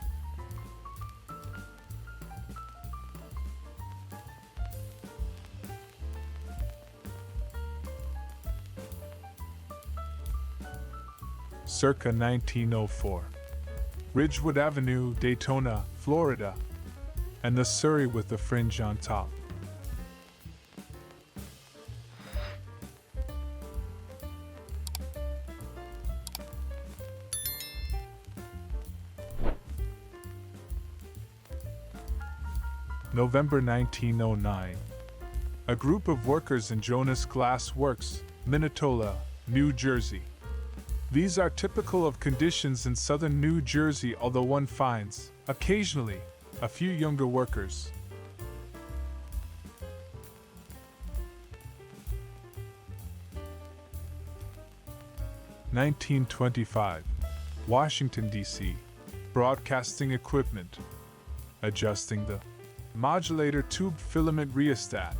Circa 1904. Ridgewood Avenue, Daytona, Florida, and the Surrey with the fringe on top. November 1909. A group of workers in Jonas Glass Works, Minnetonka, New Jersey. These are typical of conditions in southern New Jersey, although one finds, occasionally, a few younger workers. (1925) Washington, D.C. Broadcasting equipment. Adjusting the modulator tube filament rheostat.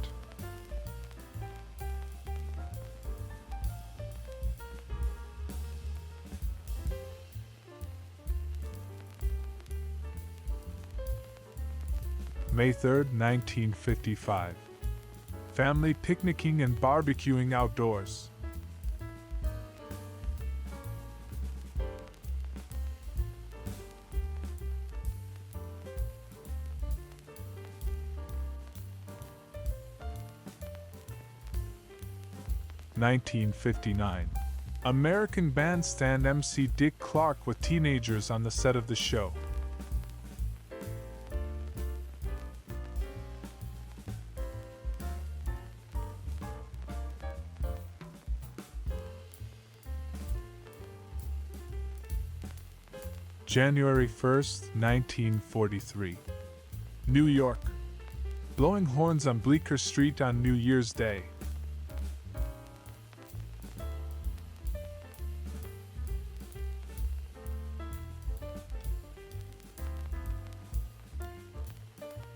May 3rd, 1955. Family picnicking and barbecuing outdoors. (1959). American Bandstand MC Dick Clark with teenagers on the set of the show. January 1st, 1943. New York. Blowing horns on Bleecker Street on New Year's Day.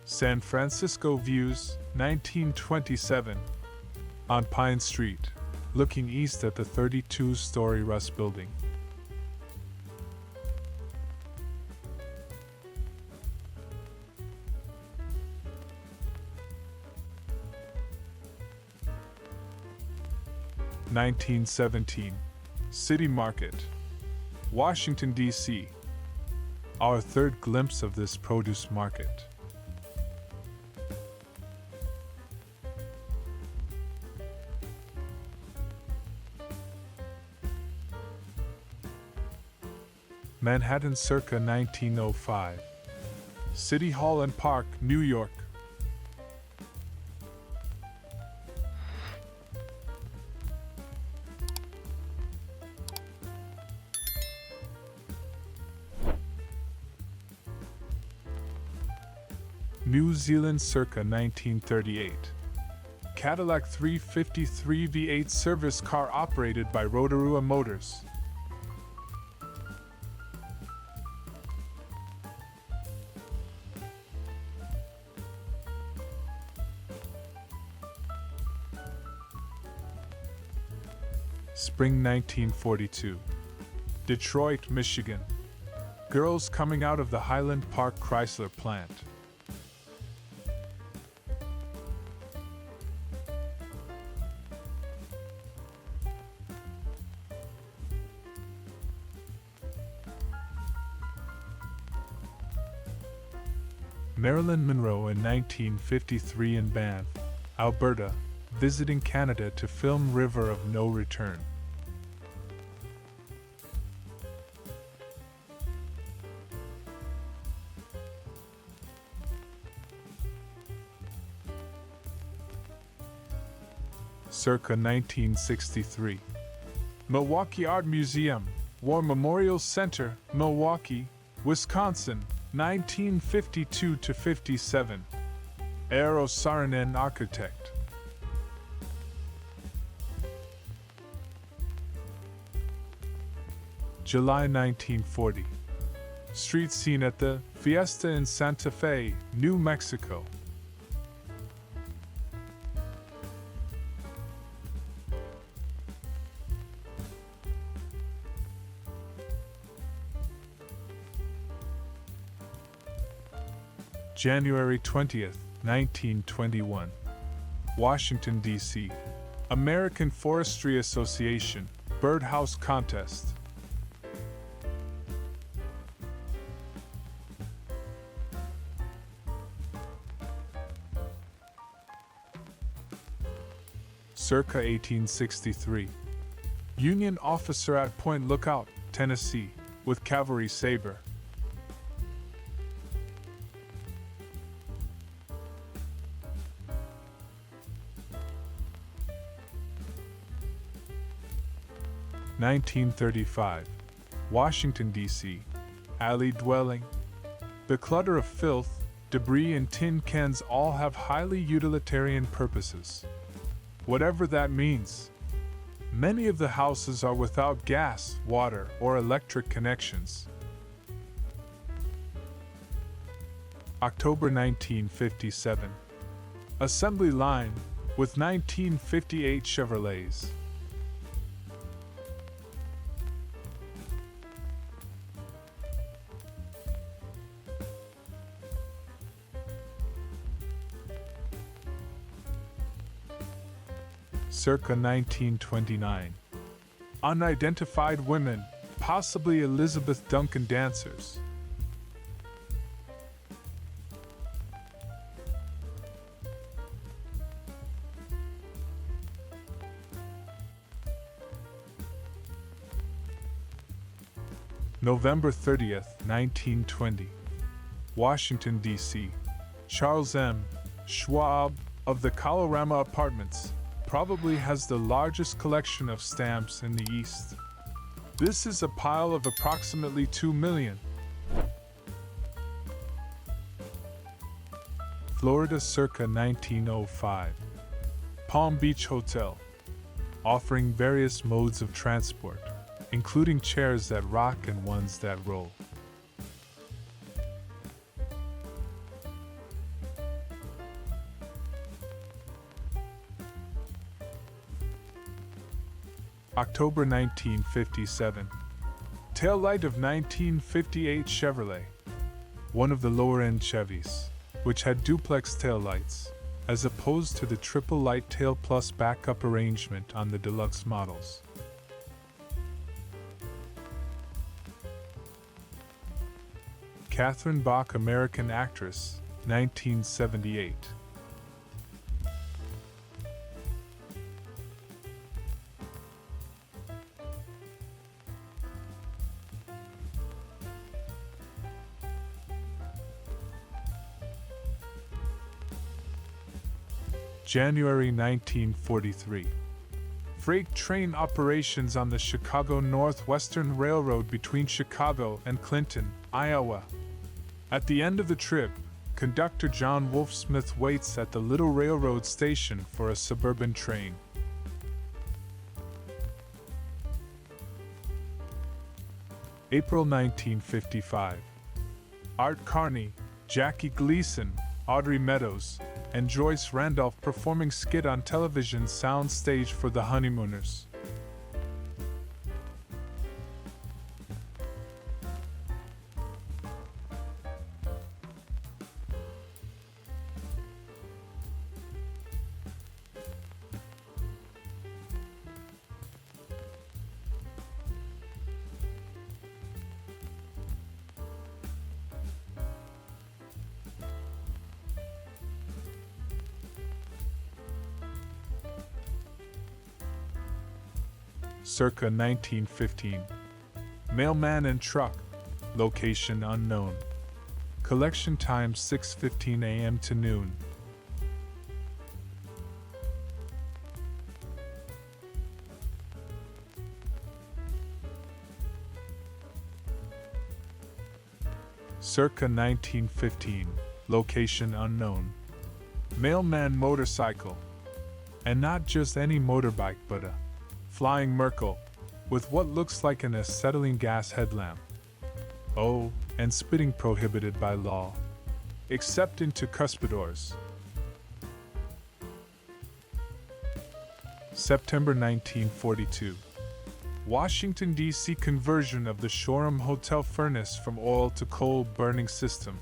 San Francisco views, 1927. On Pine Street, looking east at the 32-story Russ Building. (1917) City Market, Washington, D.C. Our third glimpse of this produce market. Manhattan circa 1905. City Hall and Park, New York. New Zealand circa 1938. Cadillac 353 V8 service car operated by Rotorua Motors. Spring 1942. Detroit, Michigan. Girls coming out of the Highland Park Chrysler plant. Marilyn Monroe in 1953 in Banff, Alberta, visiting Canada to film River of No Return. Circa 1963. Milwaukee Art Museum, War Memorial Center, Milwaukee, Wisconsin, 1952 to 57. Eero Saarinen, architect. July 1940. Street scene at the Fiesta in Santa Fe, New Mexico. January 20th, 1921. Washington, D.C. American Forestry Association, Birdhouse Contest. Circa 1863. Union officer at Point Lookout, Tennessee, with cavalry saber. (1935) Washington, D.C. Alley dwelling. The clutter of filth, debris, and tin cans all have highly utilitarian purposes. Whatever that means. Many of the houses are without gas, water, or electric connections. October 1957. Assembly line with 1958 Chevrolets. Circa 1929. Unidentified women, possibly Elizabeth Duncan dancers. November 30th, 1920. Washington, D.C. Charles M. Schwab of the Colorama Apartments probably has the largest collection of stamps in the East. This is a pile of approximately 2 million. Florida circa 1905. Palm Beach Hotel, offering various modes of transport, including chairs that rock and ones that roll. October 1957. Taillight of 1958 Chevrolet, one of the lower-end Chevys, which had duplex taillights, as opposed to the triple light tail plus backup arrangement on the deluxe models. Catherine Bach, American actress, 1978. January 1943. Freight train operations on the Chicago Northwestern Railroad between Chicago and Clinton, Iowa. At the end of the trip, conductor John Wolfe Smith waits at the Little Railroad station for a suburban train. April 1955. Art Carney, Jackie Gleason, Audrey Meadows, and Joyce Randolph performing skit on television sound stage for the Honeymooners. Circa 1915. Mailman and truck, location unknown. Collection time 6:15 a.m. to noon. Circa 1915, location unknown. Mailman motorcycle, and not just any motorbike but a Flying Merkel, with what looks like an acetylene gas headlamp. Oh, and spitting prohibited by law, except into cuspidors. September 1942. Washington, D.C. conversion of the Shoreham Hotel furnace from oil to coal burning system.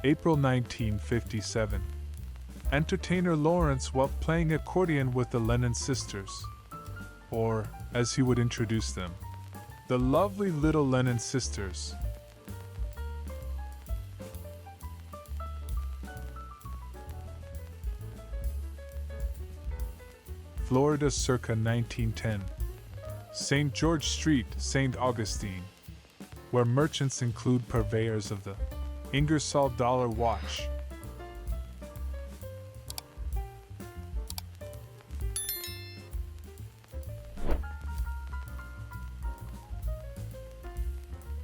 April 1957. Entertainer Lawrence Welk playing accordion with the Lennon sisters, or, as he would introduce them, the lovely little Lennon sisters. Florida circa 1910. St. George Street, St. Augustine, where merchants include purveyors of the Ingersoll dollar watch.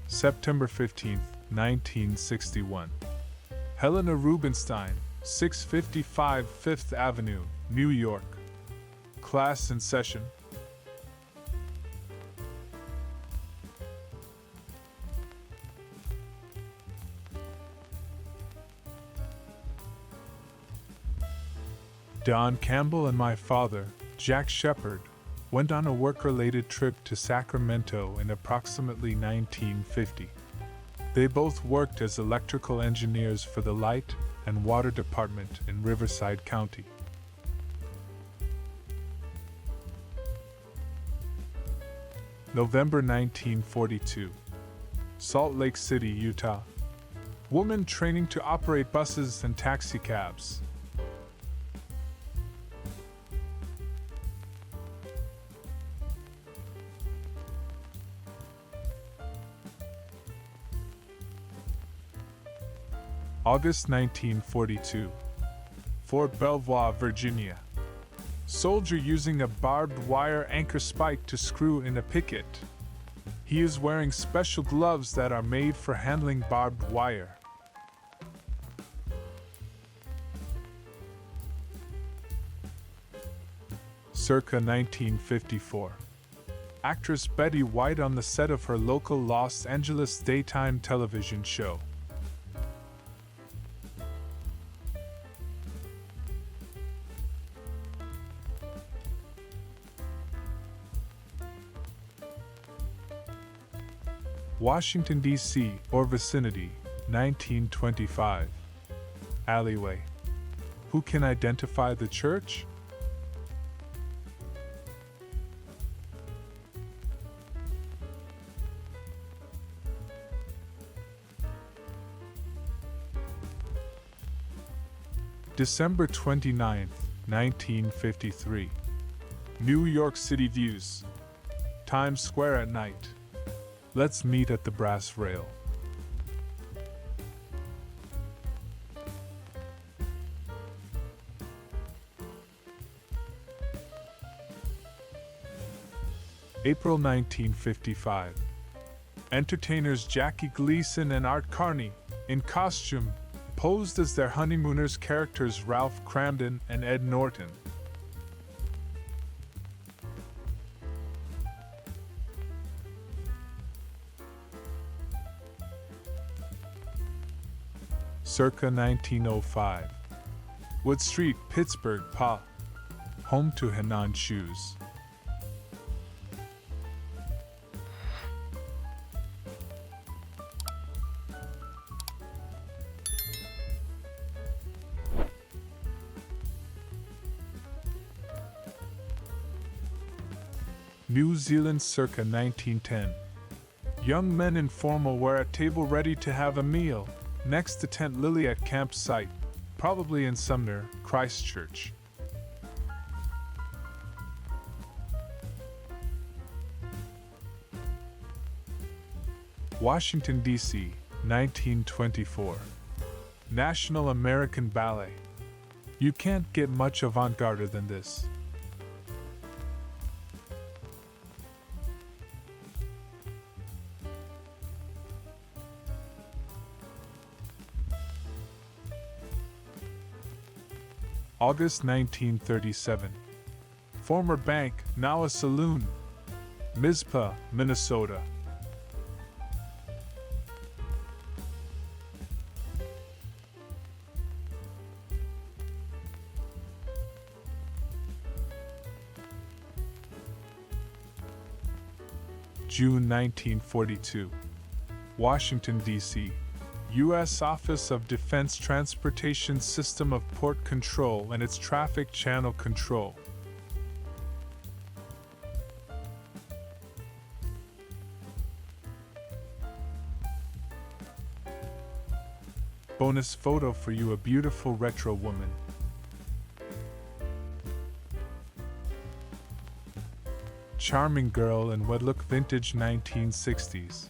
September 15, 1961. Helena Rubinstein, 655 Fifth Avenue, New York. Class in session. Don Campbell and my father, Jack Shepard, went on a work-related trip to Sacramento in approximately 1950. They both worked as electrical engineers for the Light and Water Department in Riverside County. November 1942. Salt Lake City, Utah. Woman training to operate buses and taxicabs. August 1942. Fort Belvoir, Virginia. Soldier using a barbed wire anchor spike to screw in a picket. He is wearing special gloves that are made for handling barbed wire. Circa 1954. Actress Betty White on the set of her local Los Angeles daytime television show. Washington, D.C., or vicinity, 1925. Alleyway. Who can identify the church? December 29, 1953. New York City views. Times Square at night. Let's meet at the brass rail. April 1955. Entertainers Jackie Gleason and Art Carney, in costume, posed as their honeymooners characters Ralph Cramden and Ed Norton. Circa 1905. Wood Street, Pittsburgh, PA. Home to Henan shoes. New Zealand circa 1910. Young men in formal wear at table ready to have a meal, next to tent lily at campsite, probably in Sumner, Christchurch. Washington, D.C., 1924. National American Ballet. You can't get much avant-garde than this. August 1937. Former bank, now a saloon. Mizpah, Minnesota. June 1942. Washington, D.C. U.S. Office of Defense Transportation System of Port Control and its Traffic Channel Control. Bonus photo for you, a beautiful retro woman. Charming girl in what look vintage 1960s.